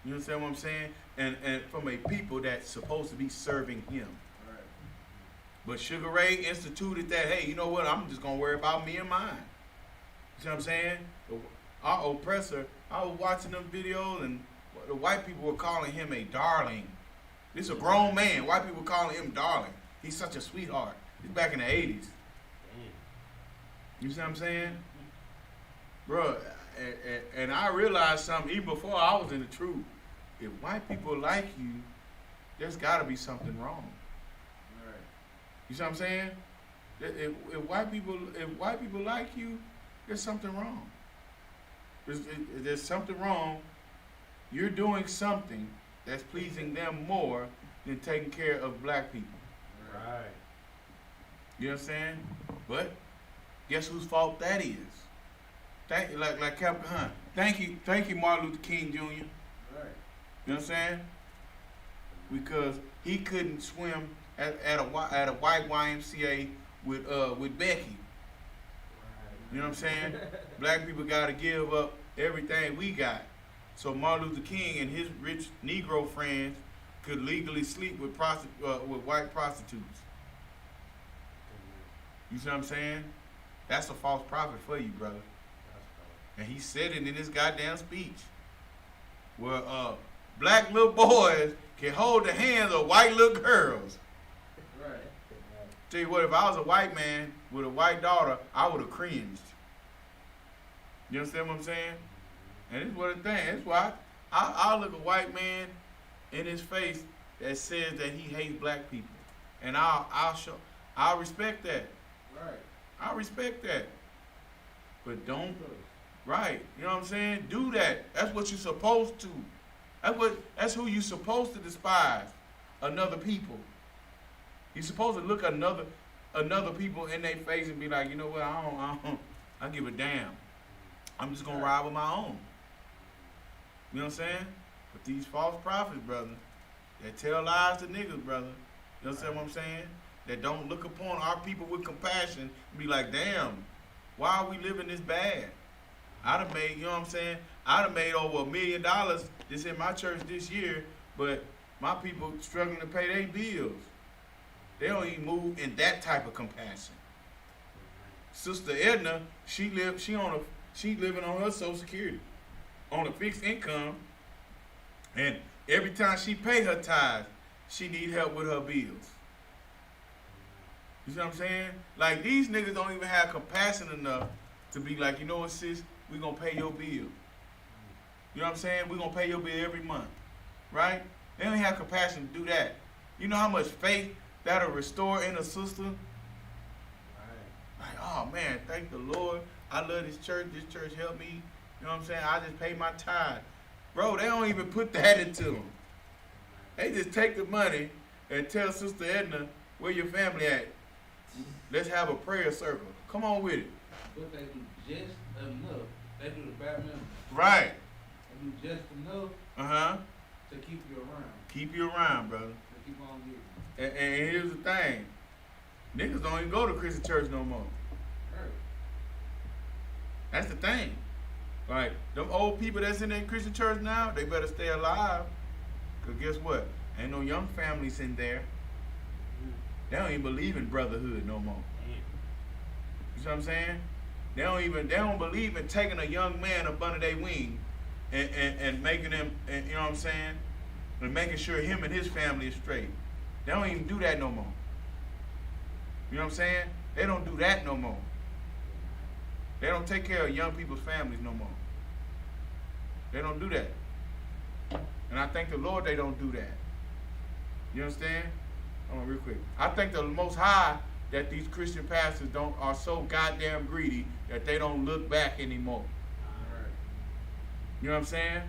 you understand what I'm saying? And from a people that's supposed to be serving him. Right. But Sugar Ray instituted that, hey, you know what, I'm just going to worry about me and mine. You see what I'm saying? Our oppressor, I was watching them videos and the white people were calling him a darling. This is a grown man. White people calling him darling. He's such a sweetheart. He's back in the 80s. You see what I'm saying? Bro, and I realized something even before I was in the truth. if white people like you, there's got to be something wrong. Right. You see what I'm saying? If white people like you, there's something wrong. There's something wrong. You're doing something that's pleasing them more than taking care of black people. Right. You know what I'm saying? But guess whose fault that is? Like Captain Hunt. Thank you, Martin Luther King Jr. Right. You know what I'm saying? Because he couldn't swim at a white YMCA with Becky. You know what I'm saying? Black people got to give up everything we got. So Martin Luther King and his rich Negro friends could legally sleep with white prostitutes. You see what I'm saying? That's a false prophet for you, brother. And he said it in his goddamn speech. Where black little boys can hold the hands of white little girls. Right. Tell you what, if I was a white man with a white daughter, I would have cringed. You understand what I'm saying? And this is what the thing. That's why I look a white man in his face that says that he hates black people, and I'll respect that. Right. I respect that. But don't. Right. You know what I'm saying? Do that. That's what you're supposed to. That's who you're supposed to despise. Another people. You're supposed to look another people in their face and be like, you know what? I give a damn. I'm just gonna ride with my own. You know what I'm saying? But these false prophets, brother, that tell lies to niggas, brother. You understand what I'm saying? That don't look upon our people with compassion and be like, damn, why are we living this bad? I'd have made, you know what I'm saying? I'd have made over $1 million just in my church this year, but my people struggling to pay their bills. They don't even move in that type of compassion. Sister Edna, she living on her Social Security, on a fixed income, and every time she pay her tithes, she need help with her bills. You see what I'm saying? Like, these niggas don't even have compassion enough to be like, you know what, sis, we gonna pay your bill. You know what I'm saying? We gonna pay your bill every month, right? They don't have compassion to do that. You know how much faith that'll restore in a sister? Like, oh man, thank the Lord. I love this church. This church helped me. You know what I'm saying? I just pay my tithe. Bro, they don't even put that into them. They just take the money and tell Sister Edna, where your family at? Let's have a prayer circle. Come on with it. But they do just enough. They do the bare minimum. Right. They do just enough to keep you around. Keep you around, brother. To keep on getting. And here's the thing. Niggas don't even go to Christian church no more. Right. That's the thing. Like, them old people that's in that Christian church now, they better stay alive. Because guess what? Ain't no young families in there. They don't even believe in brotherhood no more. You see what I'm saying? They don't believe in taking a young man up under their wing and making him, and, you know what I'm saying? And making sure him and his family is straight. They don't even do that no more. You know what I'm saying? They don't do that no more. They don't take care of young people's families no more. They don't do that. And I thank the Lord they don't do that. You understand? Hold on real quick. I thank the Most High that these Christian pastors are so goddamn greedy that they don't look back anymore. Right. You know what I'm saying?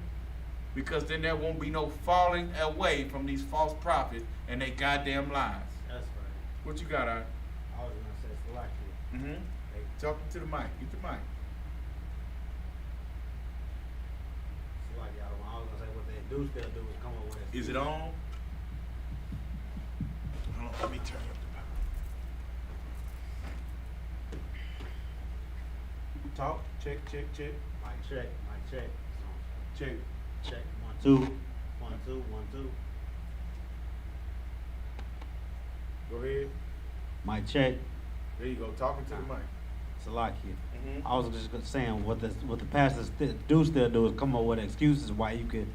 Because then there won't be no falling away from these false prophets and they goddamn lies. That's right. What you got, Art? I was gonna say Salakia. Mm-hmm. Talking to the mic. Get the mic. Salakia. I was gonna say what they do still do is come up with it. Is it on? Hold on, let me turn up the power. Talk. Check. Mic check. Check. Check. 1, 2. 1, 2. 1, 2. Go ahead. Mic check. There you go. Talking to the mic. Salakia. Mm-hmm. I was just saying what the pastors do still do is come up with excuses why you could,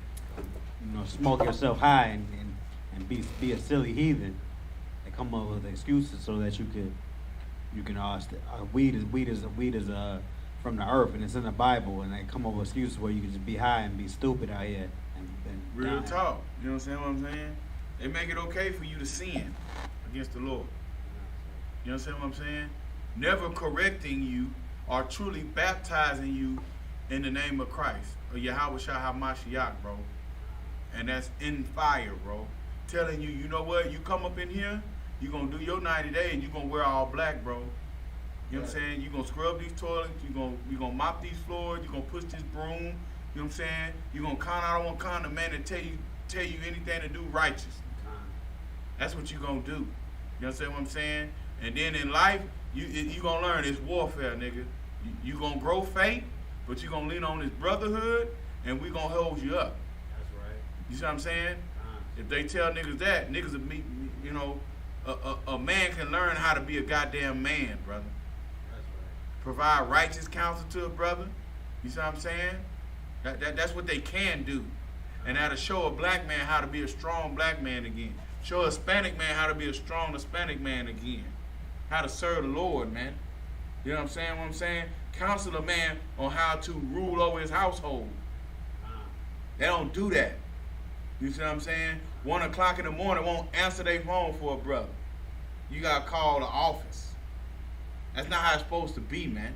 smoke yourself high and be a silly heathen. They come up with excuses so that you can weed is from the earth and it's in the Bible, and they come up with excuses where you can just be high and be stupid out here and Real down. talk. You understand what I'm saying? They make it okay for you to sin against the Lord. You understand what I'm saying? Never correcting you or truly baptizing you in the name of Christ or Yahweh Shah HaMashiach, bro. And that's in fire, bro. Telling you, you know what? You come up in here, you're going to do your 90 days and you're going to wear all black, bro. You know what I'm saying? You're going to scrub these toilets, you're gonna mop these floors, you're going to push this broom, you know what I'm saying? You're going to count out on kind of man to tell you anything to do righteous. That's what you're going to do. You understand what I'm saying? And then in life, you going to learn it's warfare, nigga. You going to grow faith, but you're going to lean on this brotherhood, and we going to hold you up. That's right. You see what I'm saying? If they tell niggas that, niggas will meet, you know, a man can learn how to be a goddamn man, brother. That's right. Provide righteous counsel to a brother. You see what I'm saying? That's what they can do. And that'll show a black man how to be a strong black man again. Show a Hispanic man how to be a strong Hispanic man again. How to serve the Lord, man. You know what I'm saying? Counsel a man on how to rule over his household. They don't do that. You see what I'm saying? 1 o'clock in the morning won't answer their phone for a brother. You gotta call the office. That's not how it's supposed to be, man.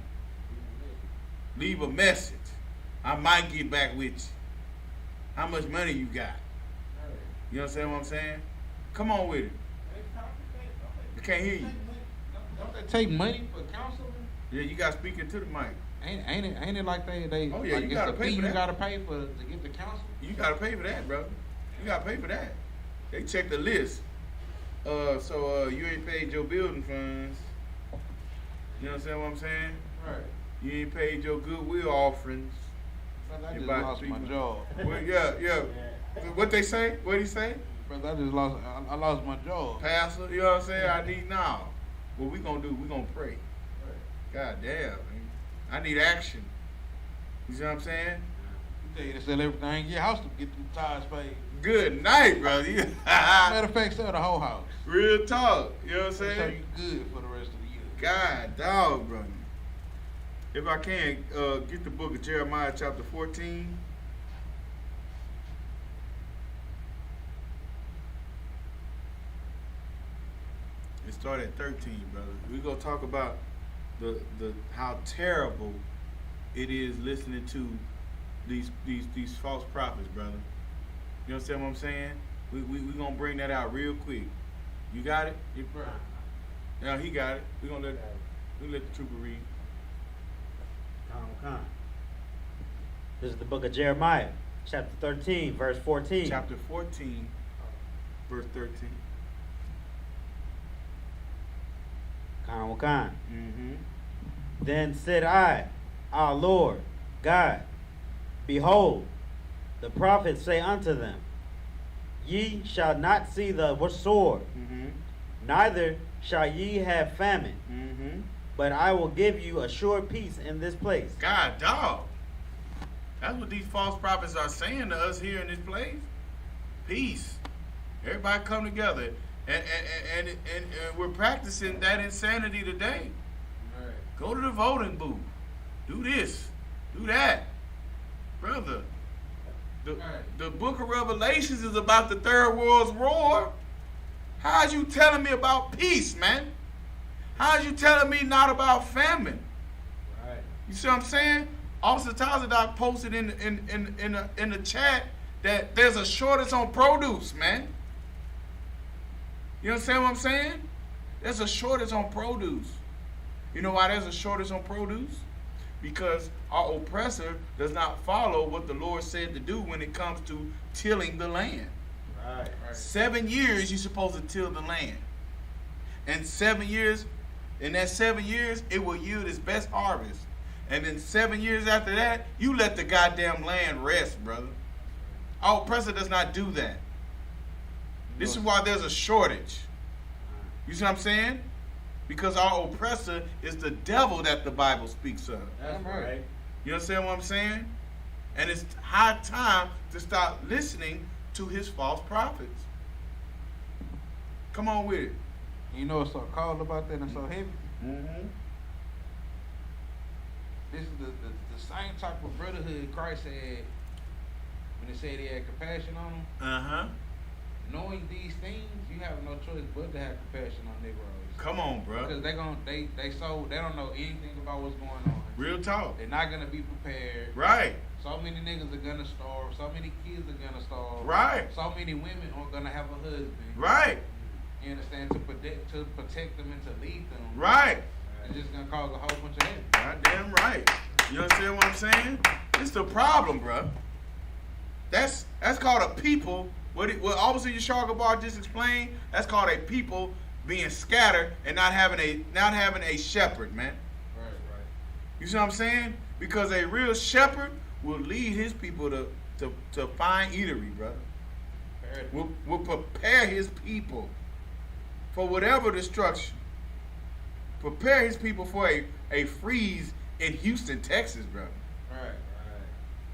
Leave a message. I might get back with you. How much money you got? You understand what I'm saying? Come on with it. I can't hear you. Don't they take money for counseling? Yeah, you got speaking to the mic. Ain't it like they Oh, yeah, like you it's gotta the pay fee for you that. gotta pay for to get the counsel? You gotta pay for that, brother. You gotta pay for that. They check the list. So you ain't paid your building funds. You understand what I'm saying? Right. You ain't paid your goodwill offerings. Brother, I You just buy lost my people. job. Well, yeah. What they say? What he say? Brother, I lost my job. Pastor, you know what I'm saying? I need now. What we gonna do? We gonna pray. God damn, man. I need action. You see what I'm saying? You tell you to sell everything in your house to get them tires paid. Good night, brother. Matter of fact, sell the whole house. Real talk. You know what I'm So saying? you good for the rest of the year. God dog, brother. If I can, get the book of Jeremiah chapter 14. It started at 13, brother. We're gonna talk about the how terrible it is listening to these false prophets, brother. You understand what I'm saying? We gonna bring that out real quick. You got it? Yeah, he got it. We let the trooper read. This is the book of Jeremiah, chapter 13, verse 14. Chapter 14, verse 13. Mm-hmm. Then said I, our Lord God, behold, the prophets say unto them, Ye shall not see the sword, Mm-hmm. neither shall ye have famine, Mm-hmm. but I will give you a sure peace in this place. God dog. That's what these false prophets are saying to us here in this place. Peace. Everybody come together. And we're practicing that insanity today. Right. Go to the voting booth. Do this. Do that. Brother, the book of Revelations is about the third world's war. How's you telling me about peace, man? How's you telling me not about famine? Right. You see what I'm saying? Officer Tazadoc posted in the chat that there's a shortage on produce, man. You understand what I'm saying? There's a shortage on produce. You know why there's a shortage on produce? Because our oppressor does not follow what the Lord said to do when it comes to tilling the land. Right. 7 years you're supposed to till the land. And 7 years, in that 7 years, it will yield its best harvest. And then 7 years after that, you let the goddamn land rest, brother. Our oppressor does not do that. This is why there's a shortage. You see what I'm saying? Because our oppressor is the devil that the Bible speaks of. That's right. You understand what I'm saying? And it's high time to start listening to his false prophets. Come on with it. You know what's so cold about that and so heavy? Mm-hmm. This is the same type of brotherhood Christ had when it said he had compassion on them, Uh-huh. knowing these things, you have no choice but to have compassion on Negroes. Come on, bro. Because they don't know anything about what's going on. Real talk. They're not gonna be prepared. Right. So many niggas are gonna starve. So many kids are gonna starve. Right. So many women aren't gonna have a husband. Right. You understand? To protect them and to lead them. Right. It's just gonna cause a whole bunch of headaches. Goddamn right. You understand what I'm saying? It's the problem, bro. That's called a people. What Officer Yasharka Bar just explained. That's called a people being scattered and not having a shepherd, man. Right. You see what I'm saying? Because a real shepherd will lead his people to find eatery, brother. Will prepare his people for whatever destruction. Prepare his people for a freeze in Houston, Texas, brother. Right.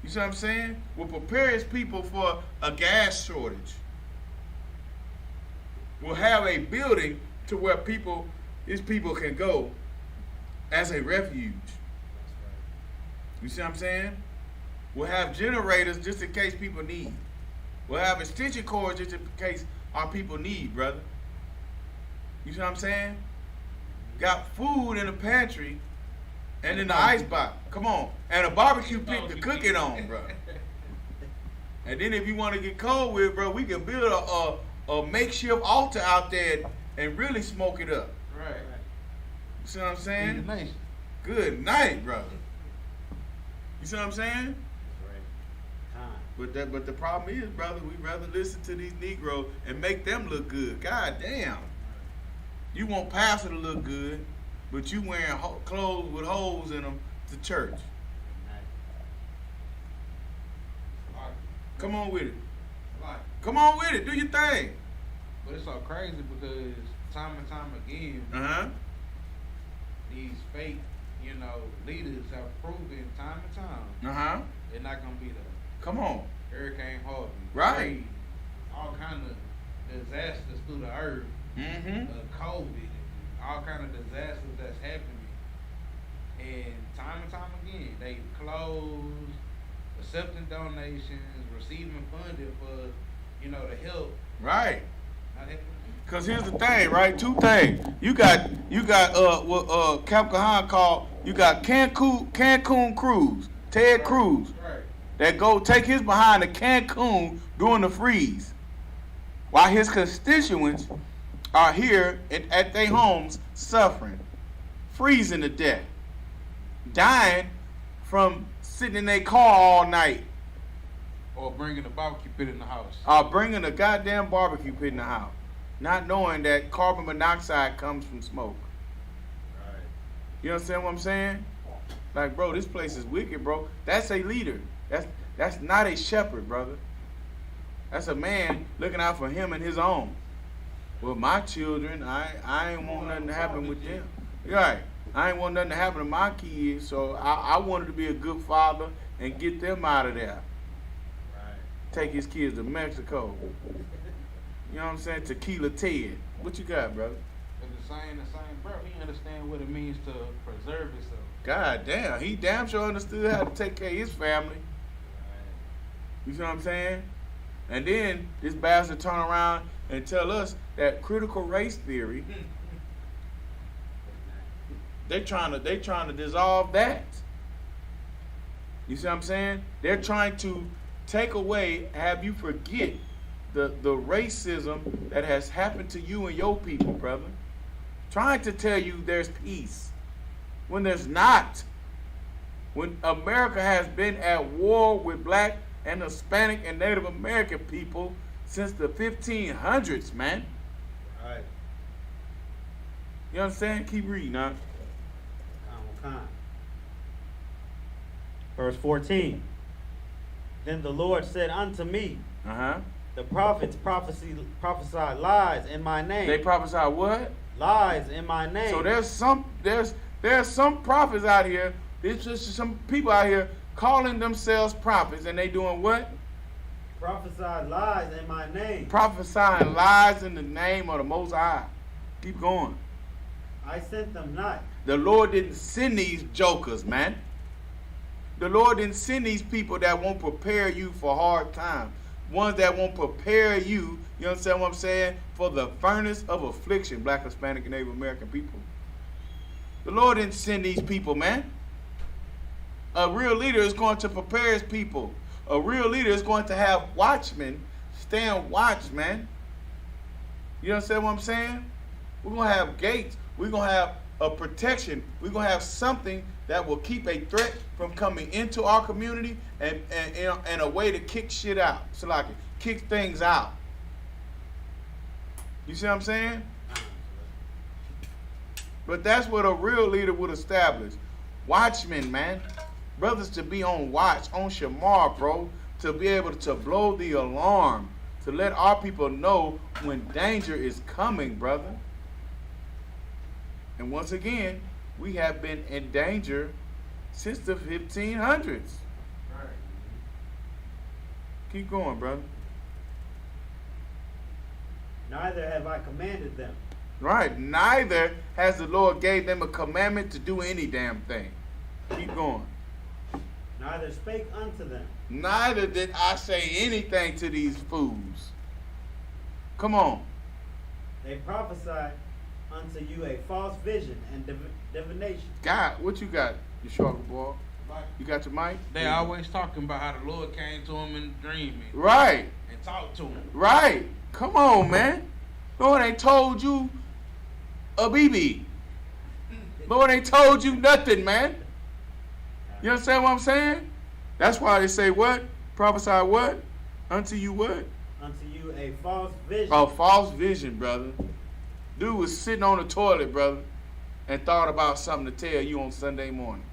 You see what I'm saying? Will prepare his people for a gas shortage. Will have a building to where his people can go as a refuge. You see what I'm saying? We'll have generators just in case people need. We'll have extension cords just in case our people need, brother. You see what I'm saying? Got food in the pantry and in the icebox. Come on. And a barbecue pit to cook it on, bro. And then if you want to get cold with it, bro, we can build a makeshift altar out there and really smoke it up. Right. You see what I'm saying? Nice. Good night, brother. You see what I'm saying? But the problem is, brother, we rather listen to these Negroes and make them look good. God damn. You want pastor to look good, but you wearing clothes with holes in them to church. Come on with it. Come on with it. Do your thing. But it's so crazy because time and time again, these fake, leaders have proven time and time they're not gonna be there. Come on. Hurricane Harvey, Right. all kind of disasters through the earth, COVID, all kind of disasters that's happening, and time again they closed, accepting donations, receiving funding for, the help. Right. Not happening. Cause here's the thing, right? Two things. You got what Cap Kahan called, you got Cancun Cruz, Ted Cruz. Right. That go take his behind to Cancun during the freeze, while his constituents are here at their homes suffering, freezing to death, dying from sitting in their car all night, Or bringing a barbecue pit in the house. or bringing a goddamn barbecue pit in the house, not knowing that carbon monoxide comes from smoke. Right. You understand what I'm saying? Like, bro, this place is wicked, bro. That's a leader. That's not a shepherd, brother. That's a man looking out for him and his own. Well, my children, I ain't want nothing to happen with them. Right. I ain't want nothing to happen to my kids, so I wanted to be a good father and get them out of there. Right. Take his kids to Mexico. You know what I'm saying? Tequila Ted. What you got, brother? But the same breath, he understand what it means to preserve himself. God damn, he damn sure understood how to take care of his family. You see what I'm saying? And then this bastard turn around and tell us that critical race theory, they trying to dissolve that. You see what I'm saying? They're trying to take away, have you forget the racism that has happened to you and your people, brother. Trying to tell you there's peace when there's not. When America has been at war with black and Hispanic and Native American people since the 1500s, man. Right. You understand? Keep reading, huh? Verse 14. Then the Lord said unto me, the prophets prophesy lies in my name. They prophesy what? Lies in my name. So there's some prophets out here. There's just some people out here calling themselves prophets, and they doing what? Prophesy lies in my name. Prophesying lies in the name of the Most High. Keep going. I sent them not. The Lord didn't send these jokers, man. The Lord didn't send these people that won't prepare you for hard times. Ones that won't prepare you, you understand what I'm saying, for the furnace of affliction, Black, Hispanic, and Native American people. The Lord didn't send these people, man. A real leader is going to prepare his people. A real leader is going to have watchmen stand watch, man. You understand what I'm saying? We're going to have gates. We're going to have a protection. We're going to have something that will keep a threat from coming into our community and a way to kick shit out. So like kick things out. You see what I'm saying? But that's what a real leader would establish. Watchmen, man. Brothers to be on watch, on shamar, bro. To be able to blow the alarm. To let our people know when danger is coming, brother. And once again, we have been in danger since the 1500s. Right. Keep going, brother. Neither have I commanded them. Right. Neither has the Lord gave them a commandment to do any damn thing. Keep going. Neither spake unto them. Neither did I say anything to these fools. Come on. They prophesied unto you a false vision and divination. God, what you got, you short boy? You got your mic? They always talking about how the Lord came to him in a dream Right. and talked to him. Right. Come on, man. Lord ain't told you a BB. Lord ain't told you nothing, man. You understand what I'm saying? That's why they say what? Prophesy what? Unto you what? Unto you a false vision. A false vision, brother. Dude was sitting on the toilet, brother, and thought about something to tell you on Sunday morning.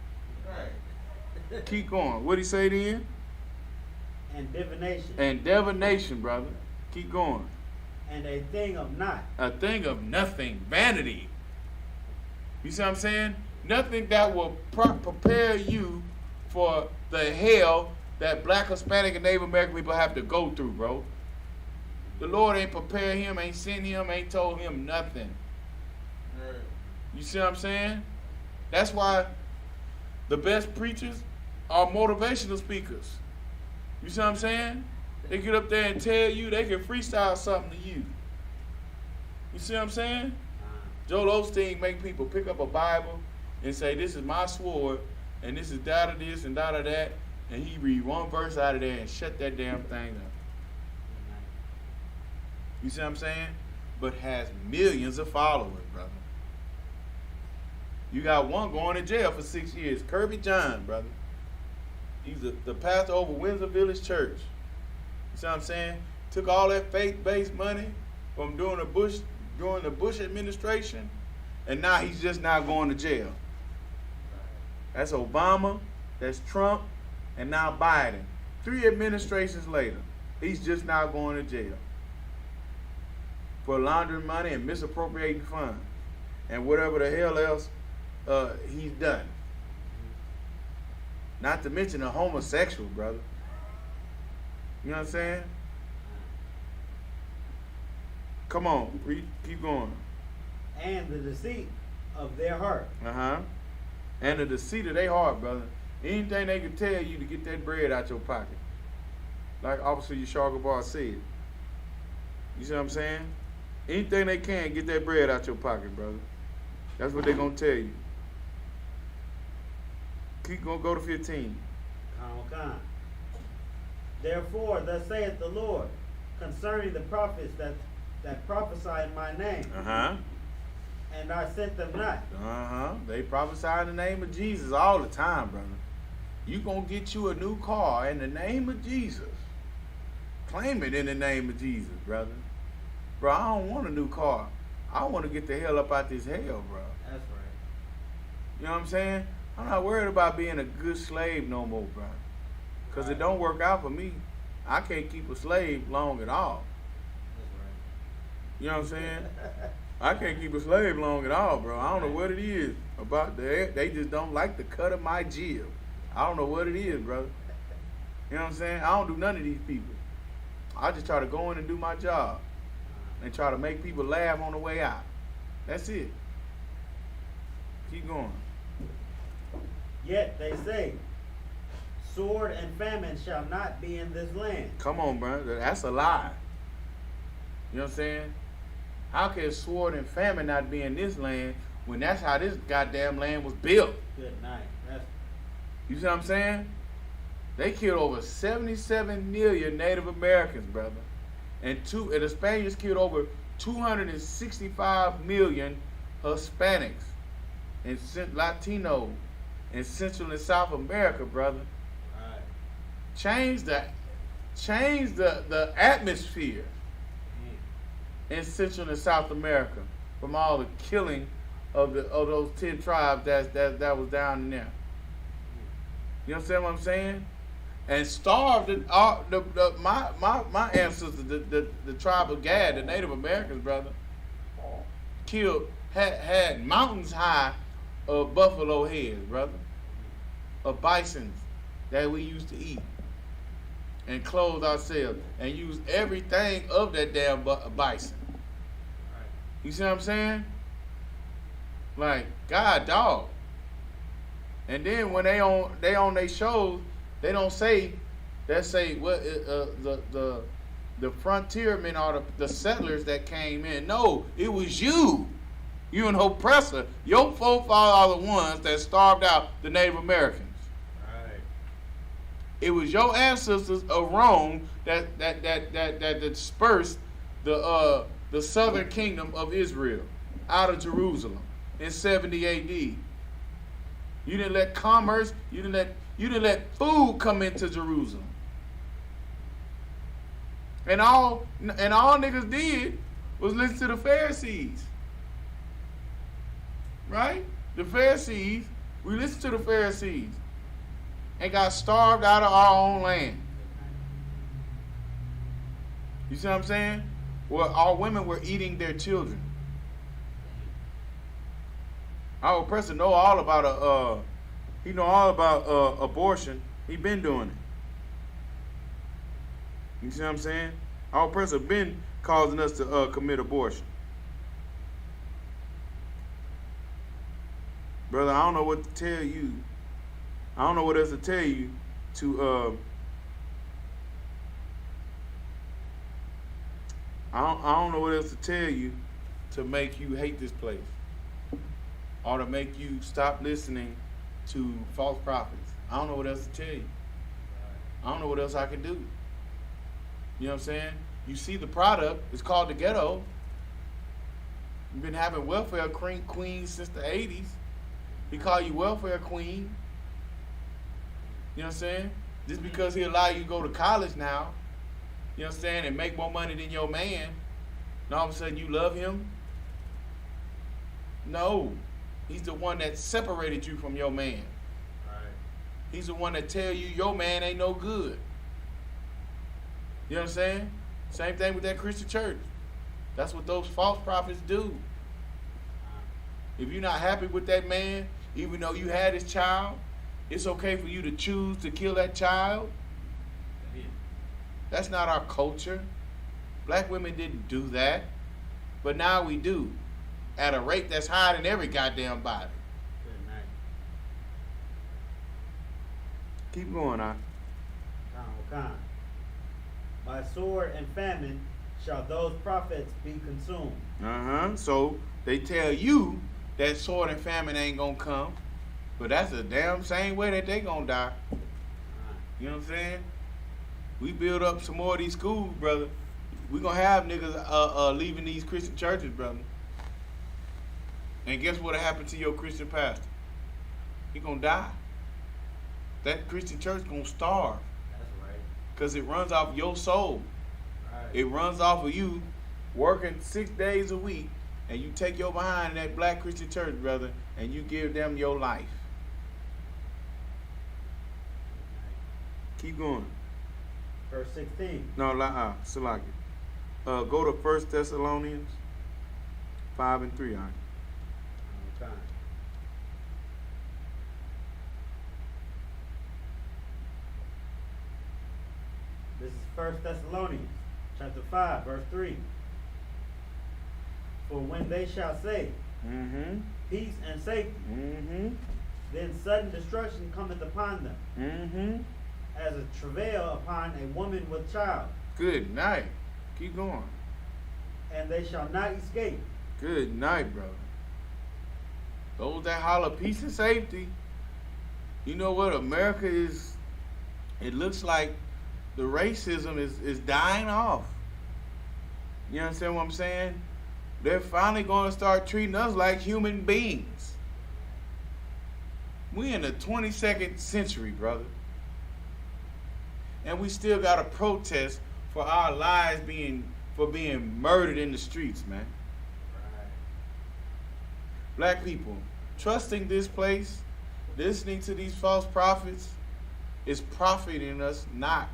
Right. Keep going. What'd he say then? And divination. And divination, brother. Keep going. And a thing of naught. A thing of nothing. Vanity. You see what I'm saying? Nothing that will prepare you for the hell that Black, Hispanic, and Native American people have to go through, bro. The Lord ain't prepared him, ain't sent him, ain't told him nothing. Right. You see what I'm saying? That's why the best preachers are motivational speakers. You see what I'm saying? They get up there and tell you, they can freestyle something to you. You see what I'm saying? Joel Osteen make people pick up a Bible and say, this is my sword, and this is that of this and that of that, and he read one verse out of there and shut that damn thing up. You see what I'm saying? But has millions of followers, brother. You got one going to jail for 6 years. Kirby John, brother. He's the pastor over Windsor Village Church. You see what I'm saying? Took all that faith-based money from during the Bush administration, and now he's just not going to jail. That's Obama, that's Trump, and now Biden. 3 administrations later, he's just not going to jail for laundering money and misappropriating funds and whatever the hell else he's done. Not to mention a homosexual, brother. You know what I'm saying? Come on, keep going. And the deceit of their heart. Uh-huh. And the deceit of their heart, brother. Anything they can tell you to get that bread out your pocket. Like Officer Isupk said. You see what I'm saying? Anything they can, get that bread out your pocket, brother. That's what they're going to tell you. Keep going to go to 15. Con. Therefore, thus saith the Lord, concerning the prophets that prophesy in my name, Uh-huh. and I sent them not. Uh-huh. They prophesy in the name of Jesus all the time, brother. You going to get you a new car in the name of Jesus. Claim it in the name of Jesus, brother. Bro, I don't want a new car. I want to get the hell up out this hell, bro. That's right. You know what I'm saying? I'm not worried about being a good slave no more, bro. Because it don't work out for me. I can't keep a slave long at all. That's You know what I'm saying? I can't keep a slave long at all, bro. I don't know what it is about that. They just don't like the cut of my jib. I don't know what it is, brother. You know what I'm saying? I don't do none of these people. I just try to go in and do my job and try to make people laugh on the way out. That's it. Keep going. Yet they say, sword and famine shall not be in this land. Come on, bro. That's a lie. You know what I'm saying? How can sword and famine not be in this land when that's how this goddamn land was built? Good night. You see what I'm saying? They killed over 77 million Native Americans, brother. And the Spaniards killed over 265 million Hispanics and Latino in Central and South America, brother. Right. Change the atmosphere in Central and South America from all the killing of those 10 tribes that was down in there. You understand what I'm saying? And starved my ancestors, the tribe of Gad, the Native Americans, brother, had mountains high of buffalo heads, brother, of bisons that we used to eat and clothe ourselves and use everything of that damn bison. You see what I'm saying? Like, God, dog. And then when they on their shows, they don't say, they say what the frontiermen or the settlers that came in. No, it was you an oppressor. Your forefathers are the ones that starved out the Native Americans. Right. It was your ancestors of Rome that dispersed the southern kingdom of Israel out of Jerusalem in 70 AD. You didn't let commerce, you didn't let food come into Jerusalem. And all niggas did was listen to the Pharisees. Right? The Pharisees, we listened to the Pharisees and got starved out of our own land. You see what I'm saying? Well, our women were eating their children. Our oppressor know all about abortion. He been doing it. You see what I'm saying? Our oppressor been causing us to commit abortion. Brother, I don't know what to tell you. I don't know what else to tell you to I don't know what else to tell you to make you hate this place or to make you stop listening to false prophets. I don't know what else to tell you. I don't know what else I can do. You know what I'm saying? You see the product. It's called the ghetto. You've been having welfare queens since the 80s. He call you welfare queen. You know what I'm saying? Just because he allow you to go to college now, you know what I'm saying, and make more money than your man, and all of a sudden you love him? No. He's the one that separated you from your man. Right. He's the one that tell you your man ain't no good. You know what I'm saying? Same thing with that Christian church. That's what those false prophets do. If you're not happy with that man, even though you had his child, it's okay for you to choose to kill that child. That's not our culture. Black women didn't do that. But now we do. At a rate that's higher than every goddamn body. Good night. Keep going, Con. By sword and famine shall those prophets be consumed. So they tell you that sword and famine ain't gonna come, but that's the damn same way that they gonna die. You know what I'm saying? We build up some more of these schools, brother. We gonna have niggas leaving these Christian churches, brother. And guess what'll happen to your Christian pastor? He gonna die. That Christian church gonna starve. That's right. Because it runs off your soul. Right. It runs off of you working 6 days a week, and you take your behind in that black Christian church, brother, and you give them your life. Keep going. Verse 16. No, Salaki. Go to 1 Thessalonians 5 and 3, all right? Con. This is 1 Thessalonians chapter 5, verse 3. For when they shall say, peace and safety, then sudden destruction cometh upon them, as a travail upon a woman with child, Good night. Keep going. and they shall not escape. Good night, brother. Those that holler peace and safety, you know what? America is, it looks like the racism is dying off. You understand what I'm saying? They're finally going to start treating us like human beings. We in the 22nd century, brother. And we still got to protest for our lives being murdered in the streets, man. Black people, trusting this place, listening to these false prophets, is profiting us not.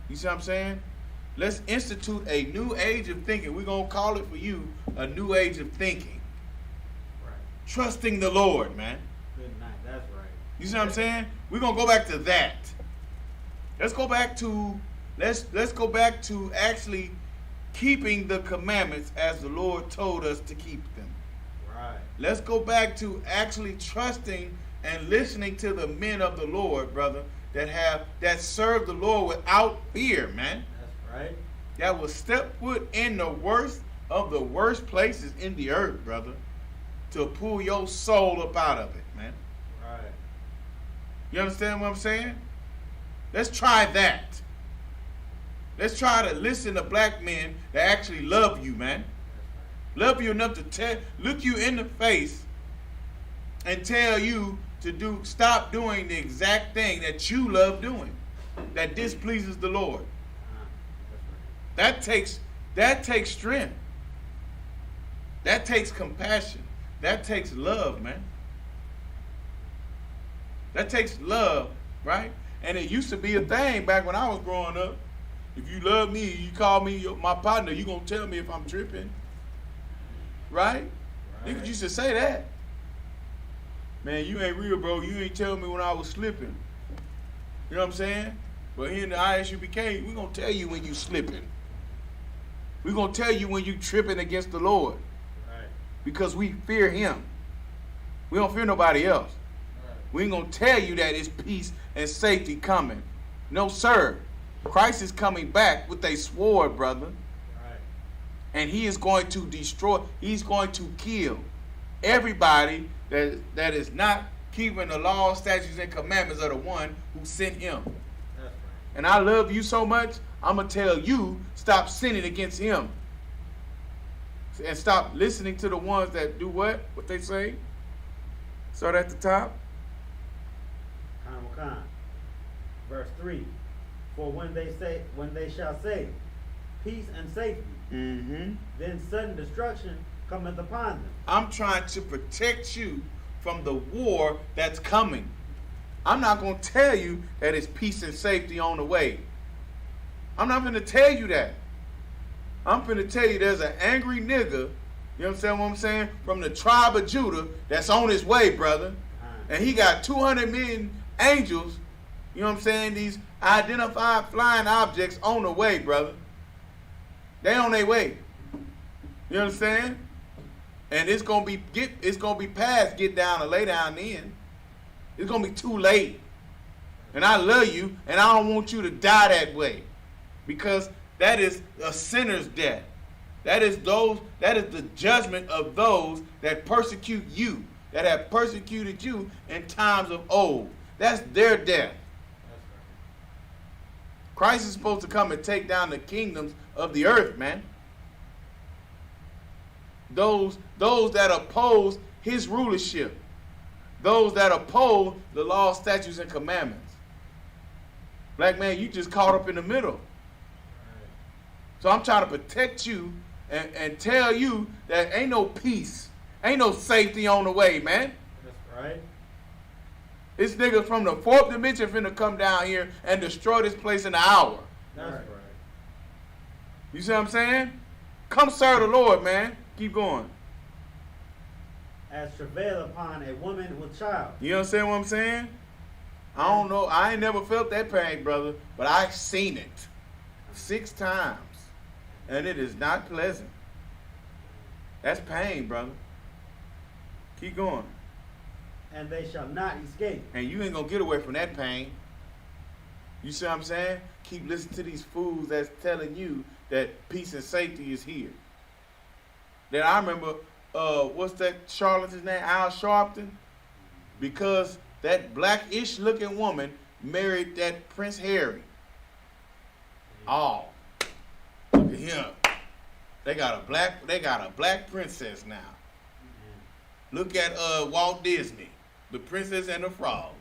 You see what I'm saying? Let's institute a new age of thinking. We're going to call it for you a new age of thinking. Right. Trusting the Lord, man. Good night. That's right. You see what I'm saying? We're going to go back to that. Let's go back to actually keeping the commandments as the Lord told us to keep them. Right. Let's go back to actually trusting and listening to the men of the Lord, brother, that serve the Lord without fear, man. That's right. That will step foot in the worst of the worst places in the earth, brother, to pull your soul up out of it, man. Right. You understand what I'm saying? Let's try that. Let's try to listen to black men that actually love you, man. Love you enough to look you in the face and tell you to stop doing the exact thing that you love doing, that displeases the Lord. That takes strength. That takes compassion. That takes love, man. That takes love, right? And it used to be a thing back when I was growing up. If you love me, you call me my partner, you gonna tell me if I'm tripping. Right? Niggas used to say that. Man, you ain't real, bro. You ain't telling me when I was slipping. You know what I'm saying? But here in the ISUPK, we're gonna tell you when you slipping. We're gonna tell you when you tripping against the Lord. Right. Because we fear him. We don't fear nobody else. Right. We ain't gonna tell you that it's peace and safety coming. No, sir. Christ is coming back with a sword, brother. Right. And he is going to destroy, he's going to kill everybody that is not keeping the law, statutes, and commandments of the one who sent him. That's right. And I love you so much, I'm going to tell you, stop sinning against him. And stop listening to the ones that do what? What they say? Start at the top. Khan. Verse 3. For when they shall say, peace and safety, then sudden destruction cometh upon them. I'm trying to protect you from the war that's coming. I'm not going to tell you that it's peace and safety on the way. I'm not going to tell you that. I'm going to tell you there's an angry nigga, you understand what I'm saying, from the tribe of Judah that's on his way, brother. And he got 200 million angels, you know what I'm saying, these identified flying objects on the way, brother. They on their way. You understand? And it's gonna be past get down or lay down then. It's gonna be too late. And I love you, and I don't want you to die that way. Because that is a sinner's death. That is the judgment of those that persecute you, that have persecuted you in times of old. That's their death. Christ is supposed to come and take down the kingdoms of the earth, man. Those that oppose his rulership. Those that oppose the law, statutes, and commandments. Black man, you just caught up in the middle. So I'm trying to protect you and tell you that ain't no peace, ain't no safety on the way, man. That's right. This nigga from the fourth dimension finna come down here and destroy this place in an hour. That's right. You see what I'm saying? Come serve the Lord, man. Keep going. As travail upon a woman with child. You understand what I'm saying? I don't know. I ain't never felt that pain, brother, but I've seen it 6 times. And it is not pleasant. That's pain, brother. Keep going. and they shall not escape. And you ain't gonna get away from that pain. You see what I'm saying? Keep listening to these fools that's telling you that peace and safety is here. Then I remember, what's that charlatan's name? Al Sharpton? Because that blackish looking woman married that Prince Harry. Oh, look at him. They got a black princess now. Look at Walt Disney, The Princess and the Frog.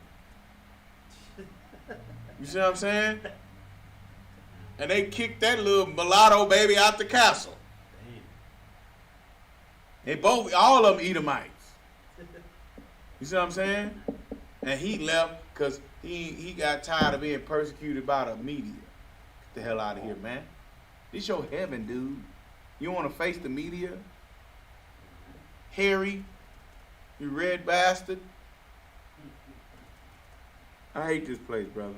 You see what I'm saying? And they kicked that little mulatto baby out the castle. They all of them Edomites. You see what I'm saying? And he left because he got tired of being persecuted by the media. Get the hell out of here, man. This your heaven, dude. You want to face the media? Harry, you red bastard. I hate this place, brother.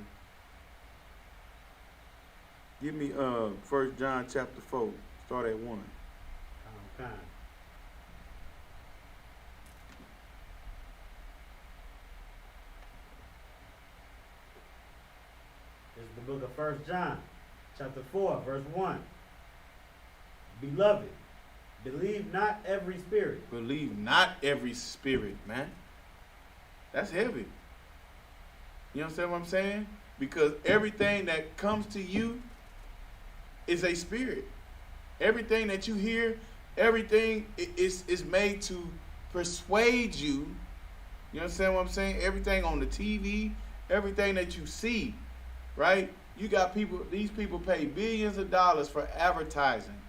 Give me 1 John chapter 4. Start at 1. Okay. This is the book of 1 John, chapter 4, verse 1. Beloved, believe not every spirit. Believe not every spirit, man. That's heavy. You understand what I'm saying? Because everything that comes to you is a spirit. Everything that you hear, everything is made to persuade you. You understand what I'm saying? Everything on the TV, everything that you see, right? You got people, these people pay billions of dollars for advertising.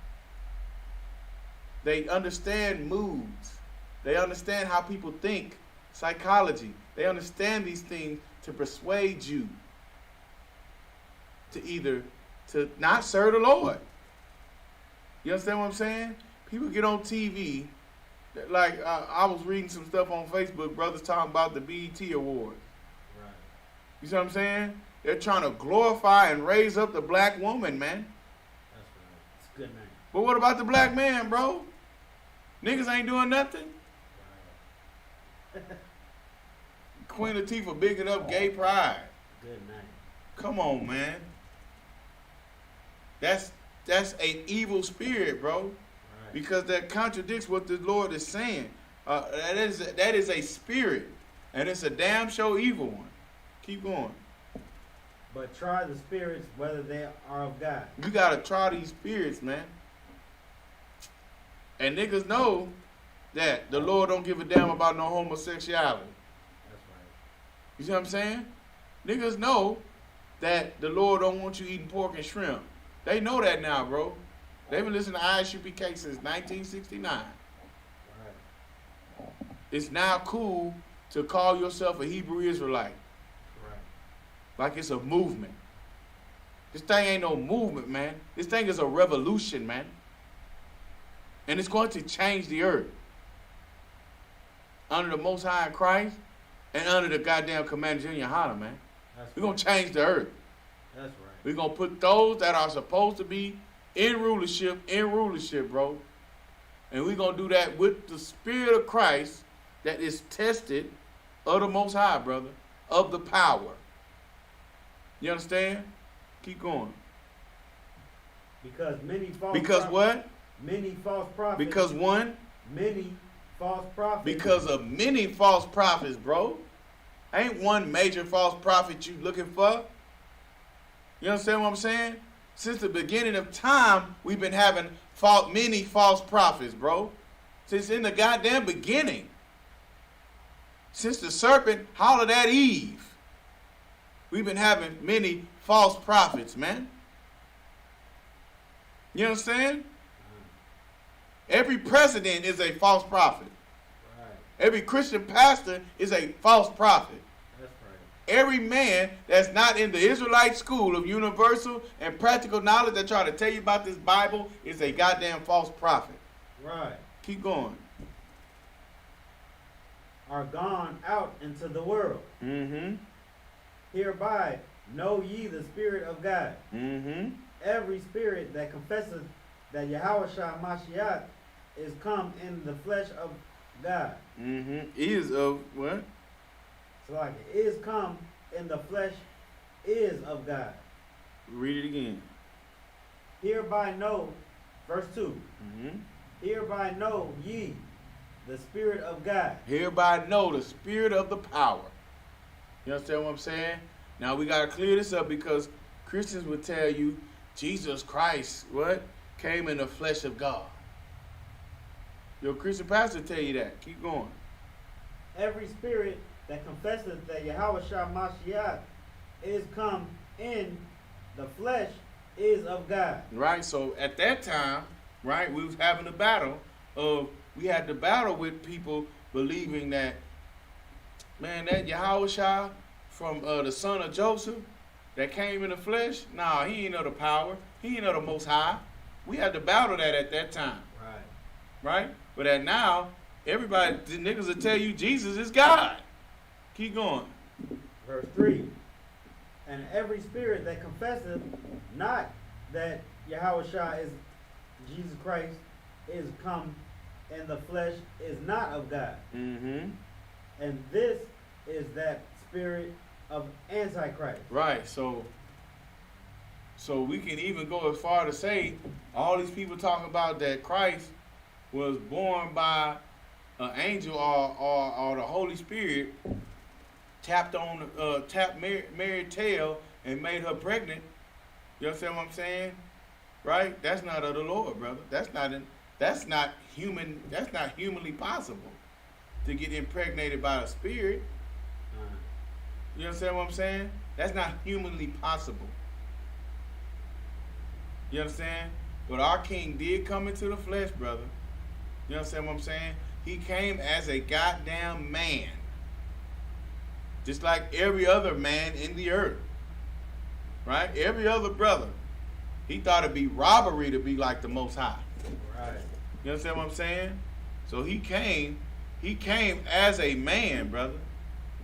They understand moods. They understand how people think, psychology. They understand these things to persuade you to not serve the Lord. You understand what I'm saying? People get on TV, like I was reading some stuff on Facebook, brothers talking about the BET Awards. Right. You see what I'm saying? They're trying to glorify and raise up the black woman, man. That's right. It's a good name. But what about the black man, bro? Niggas ain't doing nothing. Right. Queen Latifah bigging up gay pride. Good name. Come on, man. That's an evil spirit, bro. Right. Because that contradicts what the Lord is saying. That is a spirit, and it's a damn sure evil one. Keep going. But try the spirits whether they are of God. You gotta try these spirits, man. And niggas know that the Lord don't give a damn about no homosexuality. That's right. You see what I'm saying? Niggas know that the Lord don't want you eating pork and shrimp. They know that now, bro. They've been listening to Isupk since 1969. Right. It's now cool to call yourself a Hebrew Israelite. Right. Like it's a movement. This thing ain't no movement, man. This thing is a revolution, man. And it's going to change the earth. Under the Most High in Christ and under the goddamn Commander Junior Holler, man. We're going to change the earth. That's right. We're going to put those that are supposed to be in rulership, bro. And we're going to do that with the Spirit of Christ that is tested of the Most High, brother, of the power. You understand? Keep going. Because many false Because what? Many false prophets. Because one? Many false prophets. Because of many false prophets, bro. Ain't one major false prophet you looking for. You understand what I'm saying? Since the beginning of time, we've been having many false prophets, bro. Since in the goddamn beginning. Since the serpent hollered at Eve, we've been having many false prophets, man. You understand? Every president is a false prophet. Right. Every Christian pastor is a false prophet. That's right. Every man that's not in the Israelite school of universal and practical knowledge that try to tell you about this Bible is a goddamn false prophet. Right. Keep going. Are gone out into the world. Mm-hmm. Hereby know ye the Spirit of God. Mm-hmm. Every spirit that confesseth that Yahushua Mashiach is come in the flesh of God. Mm-hmm. Is of what? So like is come in the flesh is of God. Read it again. Hereby know, verse 2. Mm-hmm. Hereby know ye the Spirit of God. Hereby know the spirit of the power. You understand what I'm saying? Now we gotta clear this up because Christians would tell you Jesus Christ, what? Came in the flesh of God. Your Christian pastor tell you that. Keep going. Every spirit that confesseth that Yahweh Shah Mashiach is come in the flesh is of God. Right? So at that time, right, we was having a battle we had to battle with people believing that, man, that Yahweh Shah from the son of Joseph that came in the flesh, nah, he ain't know the power. He ain't know the Most High. We had to battle that at that time. Right? But at now, everybody, the niggas will tell you Jesus is God. Keep going. Verse 3. And every spirit that confesseth not that Yahweh Shah is Jesus Christ is come in the flesh is not of God. Mm-hmm. And this is that spirit of Antichrist. Right. So we can even go as far to say all these people talking about that Christ was born by an angel or the Holy Spirit tapped Mary's tail and made her pregnant. You understand what I'm saying? Right? That's not of the Lord, brother. That's not human. That's not humanly possible to get impregnated by a spirit. You understand what I'm saying? That's not humanly possible. You understand? But our King did come into the flesh, brother. You understand what I'm saying? He came as a goddamn man. Just like every other man in the earth. Right? Every other brother. He thought it'd be robbery to be like the Most High. Right. You understand what I'm saying? So he came as a man, brother.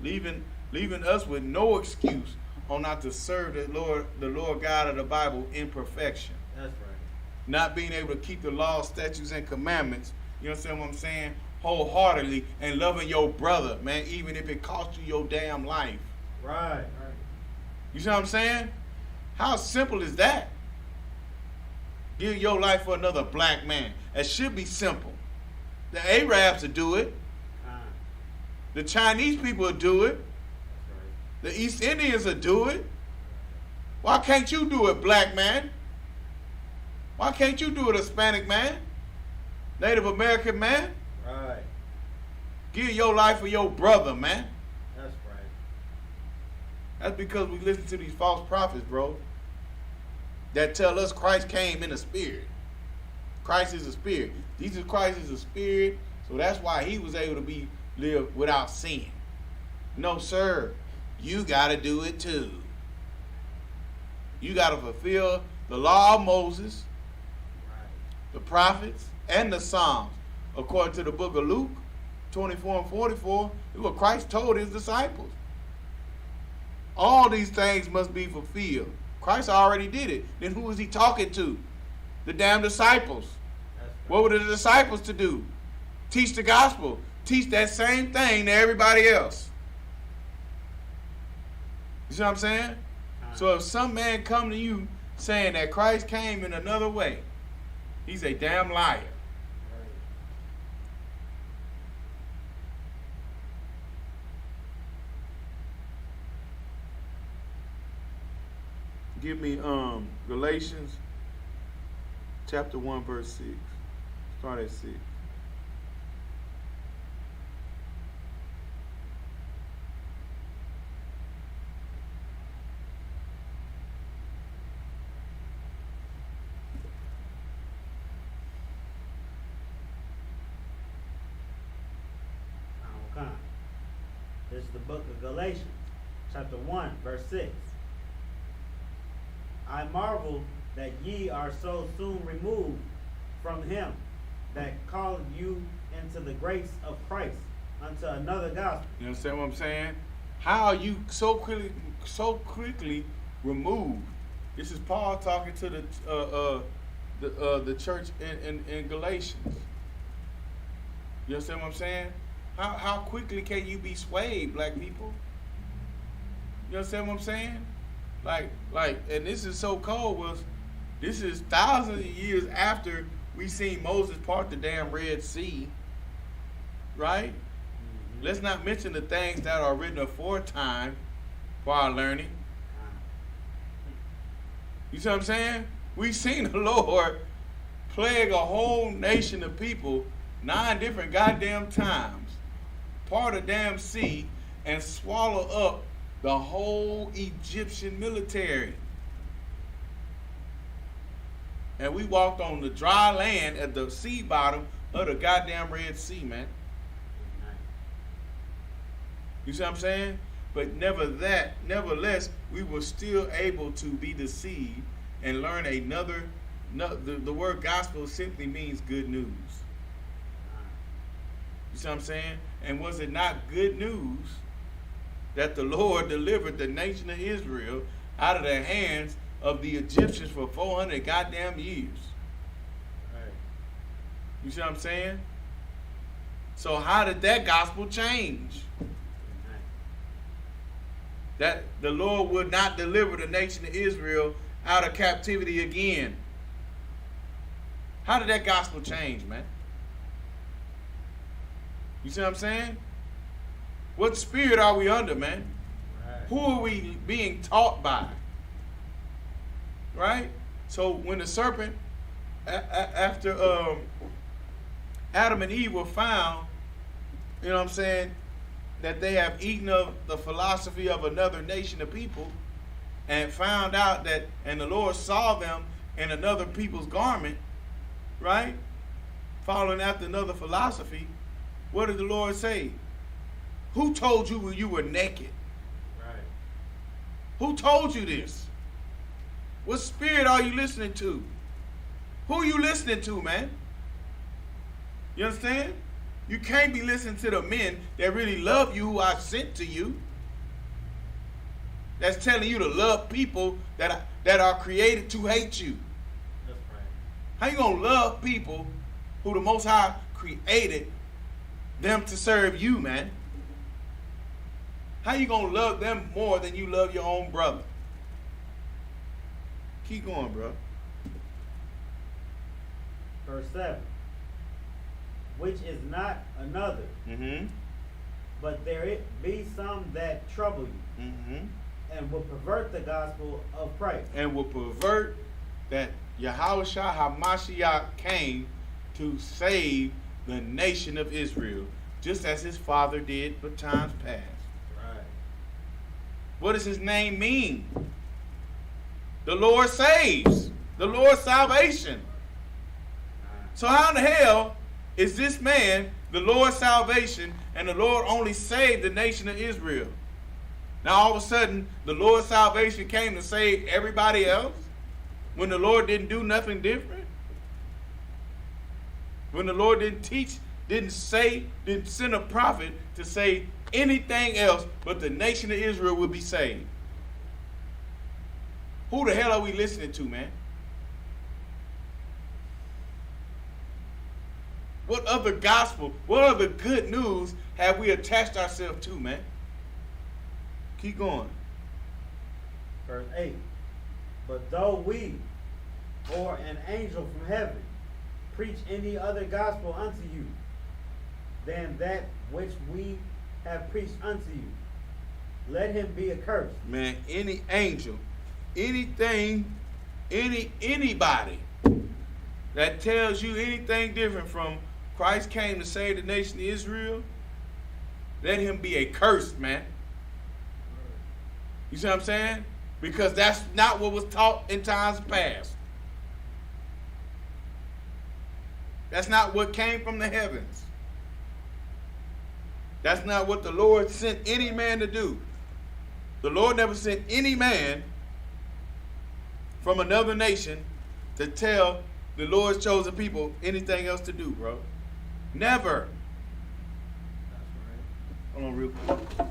Leaving us with no excuse on not to serve the Lord God of the Bible in perfection. That's right. Not being able to keep the law, statutes, and commandments, you understand what I'm saying, wholeheartedly, and loving your brother, man, even if it costs you your damn life. Right. You see what I'm saying? How simple is that? Give your life for another black man. It should be simple. The Arabs will do it. The Chinese people will do it. The East Indians will do it. Why can't you do it, black man? Why can't you do it, Hispanic man? Native American man? Right. Give your life for your brother, man. That's right. That's because we listen to these false prophets, bro, that tell us Christ came in a spirit. Christ is a spirit. Jesus Christ is a spirit, so that's why he was able to live without sin. No, sir. You got to do it too. You got to fulfill the law of Moses, the prophets, and the Psalms. According to the book of Luke 24 and 44, it's what Christ told his disciples. All these things must be fulfilled. Christ already did it. Then who was he talking to? The damn disciples. What were the disciples to do? Teach the gospel. Teach that same thing to everybody else. You see what I'm saying? So if some man come to you saying that Christ came in another way, he's a damn liar. Give me Galatians chapter 1 verse 6. Start at 6. This is the book of Galatians, chapter 1, verse 6. I marvel that ye are so soon removed from him that called you into the grace of Christ unto another gospel. You understand what I'm saying? How are you so quickly removed? This is Paul talking to the church in Galatians. You understand what I'm saying? How quickly can you be swayed, black people? You understand what I'm saying? Like, and this is so cold. Was this is thousands of years after we seen Moses part the damn Red Sea, right? Mhm. Let's not mention the things that are written aforetime for our learning. You see what I'm saying? We seen the Lord plague a whole nation of people 9 different goddamn times, part a damn sea, and swallow up the whole Egyptian military. And we walked on the dry land at the sea bottom of the goddamn Red Sea, man. You see what I'm saying? But nevertheless, we were still able to be deceived and learn another. The word gospel simply means good news. You see what I'm saying? And was it not good news that the Lord delivered the nation of Israel out of the hands of the Egyptians for 400 goddamn years? Right. You see what I'm saying? So how did that gospel change? That the Lord would not deliver the nation of Israel out of captivity again. How did that gospel change, man? You see what I'm saying? What spirit are we under, man? Right. Who are we being taught by? Right? So when the serpent, after Adam and Eve were found, you know what I'm saying, that they have eaten of the philosophy of another nation of people, and found out that, and the Lord saw them in another people's garment, right? Following after another philosophy. What did the Lord say? Who told you when you were naked? Right. Who told you this? What spirit are you listening to? Who are you listening to, man? You understand? You can't be listening to the men that really love you, who I sent to you. That's telling you to love people that are created to hate you. That's right. How you gonna love people who the Most High created them to serve you, man? How you gonna love them more than you love your own brother? Keep going, bro. Verse 7. Which is not another, Mm-hmm. but there it be some that trouble you, Mm-hmm. and will pervert the gospel of Christ. And will pervert that Yahushua HaMashiach came to save the nation of Israel, just as his father did for times past. Right. What does his name mean? The Lord saves. The Lord's salvation. So how in the hell is this man the Lord's salvation, and the Lord only saved the nation of Israel? Now all of a sudden, the Lord's salvation came to save everybody else when the Lord didn't do nothing different? When the Lord didn't teach, didn't send a prophet to say anything else but the nation of Israel would be saved? Who the hell are we listening to, man? What other gospel, what other good news have we attached ourselves to, man? Keep going. Verse 8. But though we, or an angel from heaven, preach any other gospel unto you than that which we have preached unto you, let him be accursed. Man, any angel, anything, anybody that tells you anything different from Christ came to save the nation of Israel, let him be accursed, man. You see what I'm saying? Because that's not what was taught in times past. That's not what came from the heavens. That's not what the Lord sent any man to do. The Lord never sent any man from another nation to tell the Lord's chosen people anything else to do, bro. Never. That's right. Hold on real quick.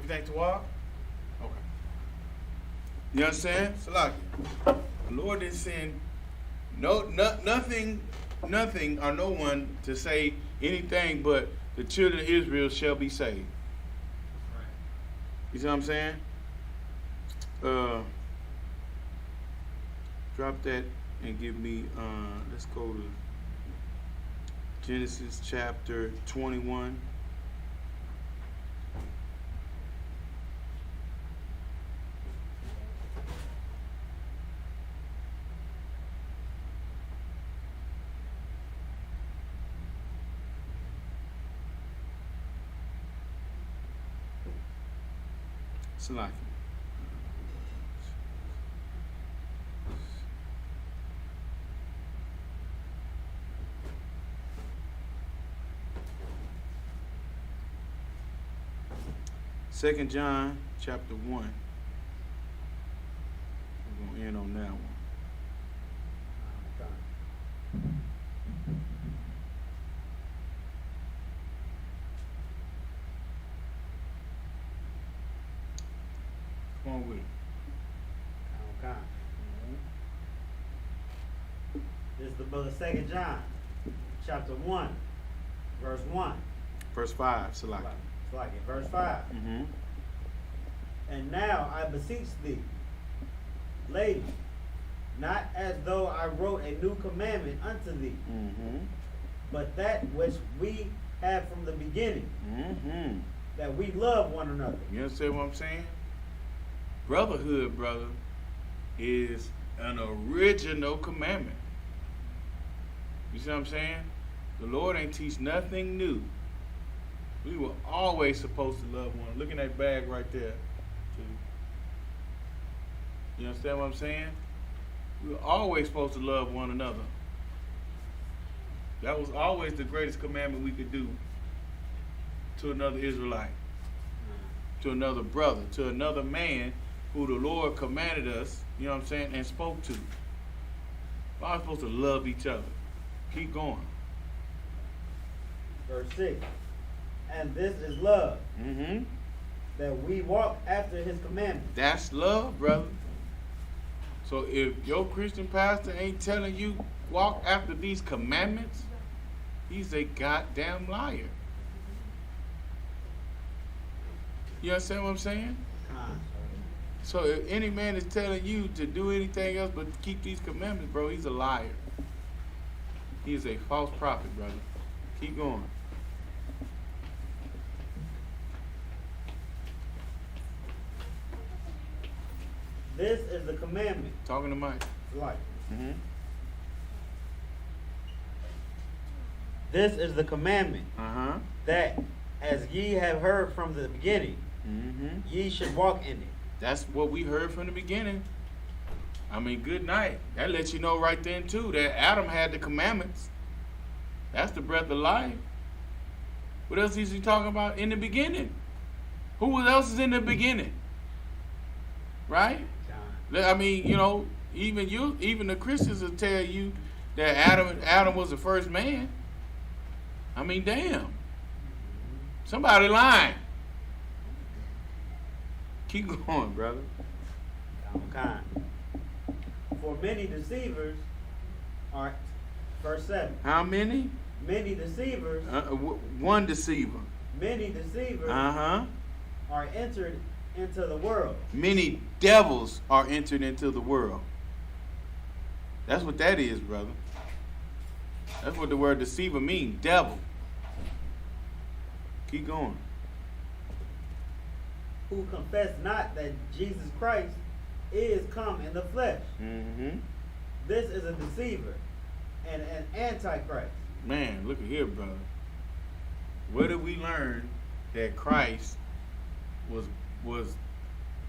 Everything to walk? Okay. You understand? Salaki. The Lord didn't send nothing or no one to say anything but the children of Israel shall be saved. Right. You see what I'm saying? Drop that and give me, let's go to Genesis chapter 21. Salaki. Second John chapter 1. We're gonna end on that one. Come on with it. Okay. This is the book of 2 John, chapter 1, verse 1. Verse 5, Salaki. It's like it. Verse 5. Mm-hmm. And now I beseech thee, lady, not as though I wrote a new commandment unto thee, Mm-hmm. but that which we have from the beginning, Mm-hmm. that we love one another. You understand what I'm saying? Brotherhood, brother, is an original commandment. You see what I'm saying? The Lord ain't teach nothing new. We were always supposed to love one. Look in that bag right there. You understand what I'm saying? We were always supposed to love one another. That was always the greatest commandment we could do to another Israelite, to another brother, to another man who the Lord commanded us, you know what I'm saying, and spoke to. We're all supposed to love each other. Keep going. Verse 6. And this is love, Mm-hmm. that we walk after his commandments. That's love, brother. So if your Christian pastor ain't telling you walk after these commandments, he's a goddamn liar. You understand what I'm saying? So if any man is telling you to do anything else but keep these commandments, bro, he's a liar. He is a false prophet, brother. Keep going. This is the commandment. Talking to Mike. Like, Mm-hmm. this is the commandment, Uh-huh. that as ye have heard from the beginning, Mm-hmm. ye should walk in it. That's what we heard from the beginning. I mean, good night. That lets you know right then, too, that Adam had the commandments. That's the breath of life. What else is he talking about? In the beginning. Who else is in the beginning? Right? I mean, you know, even the Christians will tell you that Adam was the first man. I mean, damn. Somebody lying. Keep going, brother. Okay. For many deceivers are, verse 7. How many? Many deceivers, One deceiver. many deceivers Uh-huh. are entered into the world. Many devils are entered into the world. That's what that is, brother. That's what the word deceiver means, devil. Keep going. Who confess not that Jesus Christ is come in the flesh. Mm-hmm. This is a deceiver and an antichrist. Man, look at here, brother. Where did we learn that Christ was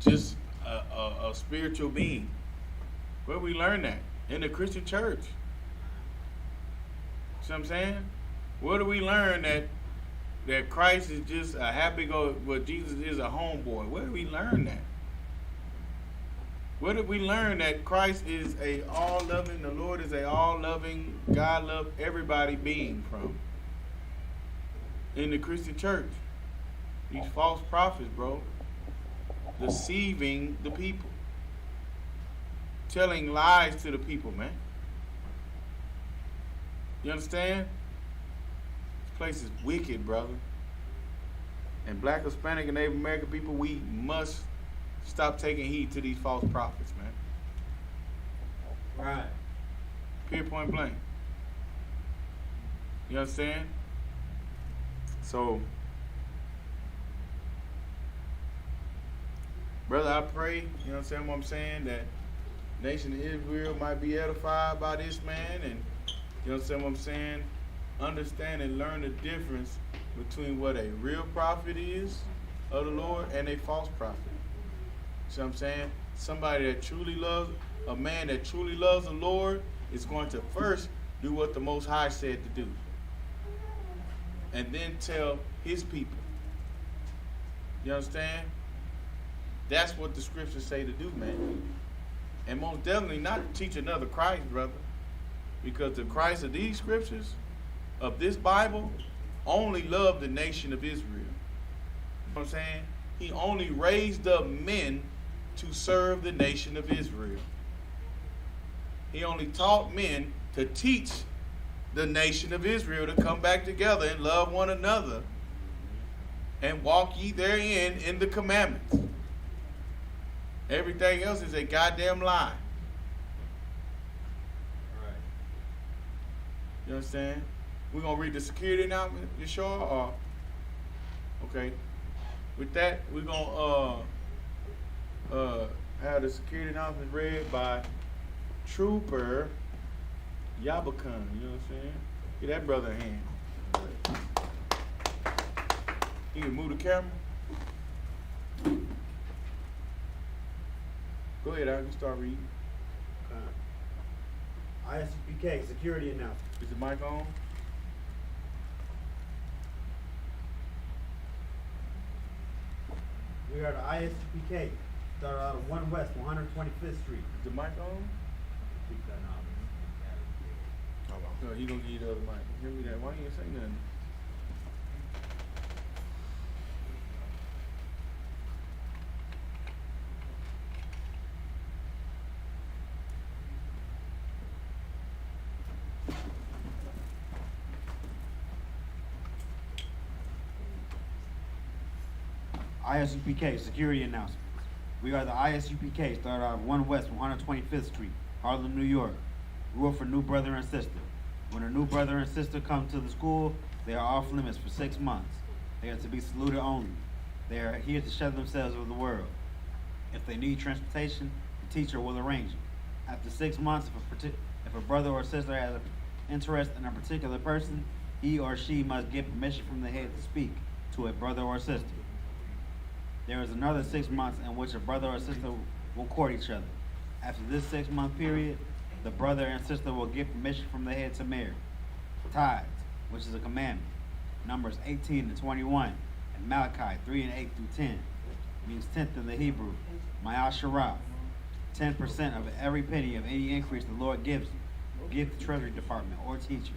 just a spiritual being? Where did we learn that? In the Christian church. See what I'm saying? Where do we learn that Christ is just a Jesus is a homeboy? Where did we learn that? Where did we learn that Christ is a all-loving, the Lord is a all-loving, God love everybody being from? In the Christian church. These false prophets, bro. deceiving the people, telling lies to the people, man. You understand? This place is wicked, brother. And black, Hispanic, and Native American people, we must stop taking heed to these false prophets, man. Right. Period, point blank. You understand? So, brother, I pray, you know what I'm saying, that nation of Israel might be edified by this man, and you know what I'm saying, understand and learn the difference between what a real prophet is of the Lord and a false prophet. See what I'm saying? Somebody that truly loves, a man that truly loves the Lord is going to first do what the Most High said to do, and then tell his people. You understand? That's what the scriptures say to do, man. And most definitely not teach another Christ, brother. Because the Christ of these scriptures, of this Bible, only loved the nation of Israel. You know what I'm saying? He only raised up men to serve the nation of Israel. He only taught men to teach the nation of Israel to come back together and love one another and walk ye therein in the commandments. Everything else is a goddamn lie. Right. You understand? We're going to read the security announcement, you sure? Or, okay. With that, we're going to have the security announcement read by Trooper Yabakan. You know what I'm saying? Give that brother a hand. He can move the camera. Go ahead, I can start reading. ISUPK security announcement. Is the mic on? We are the ISUPK. Start out of 1 West, 125th Street. Is the mic on? No, he gonna give you the other mic. Give me that. Why you ain't say nothing? ISUPK security announcements. We are the ISUPK. Start out of 1 West, 125th Street, Harlem, New York. Rule for new brother and sister. When a new brother and sister come to the school, they are off limits for 6 months. They are to be saluted only. They are here to share themselves with the world. If they need transportation, the teacher will arrange it. After 6 months, if a brother or sister has an interest in a particular person, he or she must get permission from the head to speak to a brother or sister. There is another 6 months in which a brother or sister will court each other. After this 6-month period, the brother and sister will get permission from the head to marry. Tithes, which is a commandment. Numbers 18 and 21, and Malachi 3 and 8 through 10, means 10th in the Hebrew. Ma'asharah, 10% of every penny of any increase the Lord gives you. Give the Treasury Department or teacher.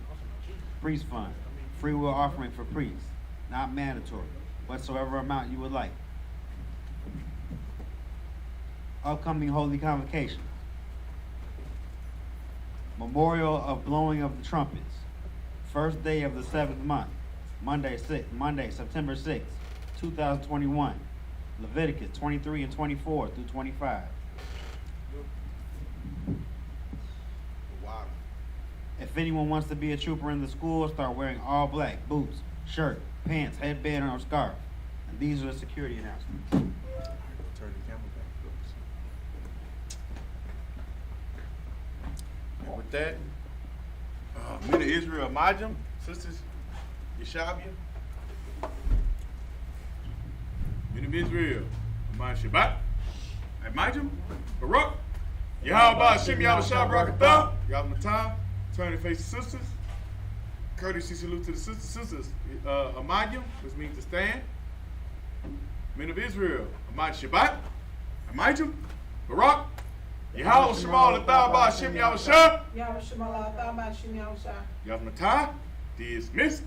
Priest fund, free will offering for priests, not mandatory, whatsoever amount you would like. Upcoming holy convocation. Memorial of blowing of the trumpets. First day of the 7th month. Monday, September 6th, 2021. Leviticus 23 and 24 through 25. Wow. If anyone wants to be a trooper in the school, start wearing all black, boots, shirt, pants, headband, or scarf. And these are the security announcements. Turn the camera back. And with that, men of Israel, Majam, sisters, Yeshabia, men of Israel, Amai Shabbat, Majam, Baruch, Yahweh, Hashem, Yahweh, Barakatah, Yahweh Matah, turn to face the sisters, courtesy salute to the sisters, Amayim, which means to stand, men of Israel, Amai Shabbat, Amajam, Baruch, Yahweh Shemal Atah Hashem Yahweh Shah. Yahweh Shemal Atah Hashem Yahweh Shah. Yahweh Matah, dismissed.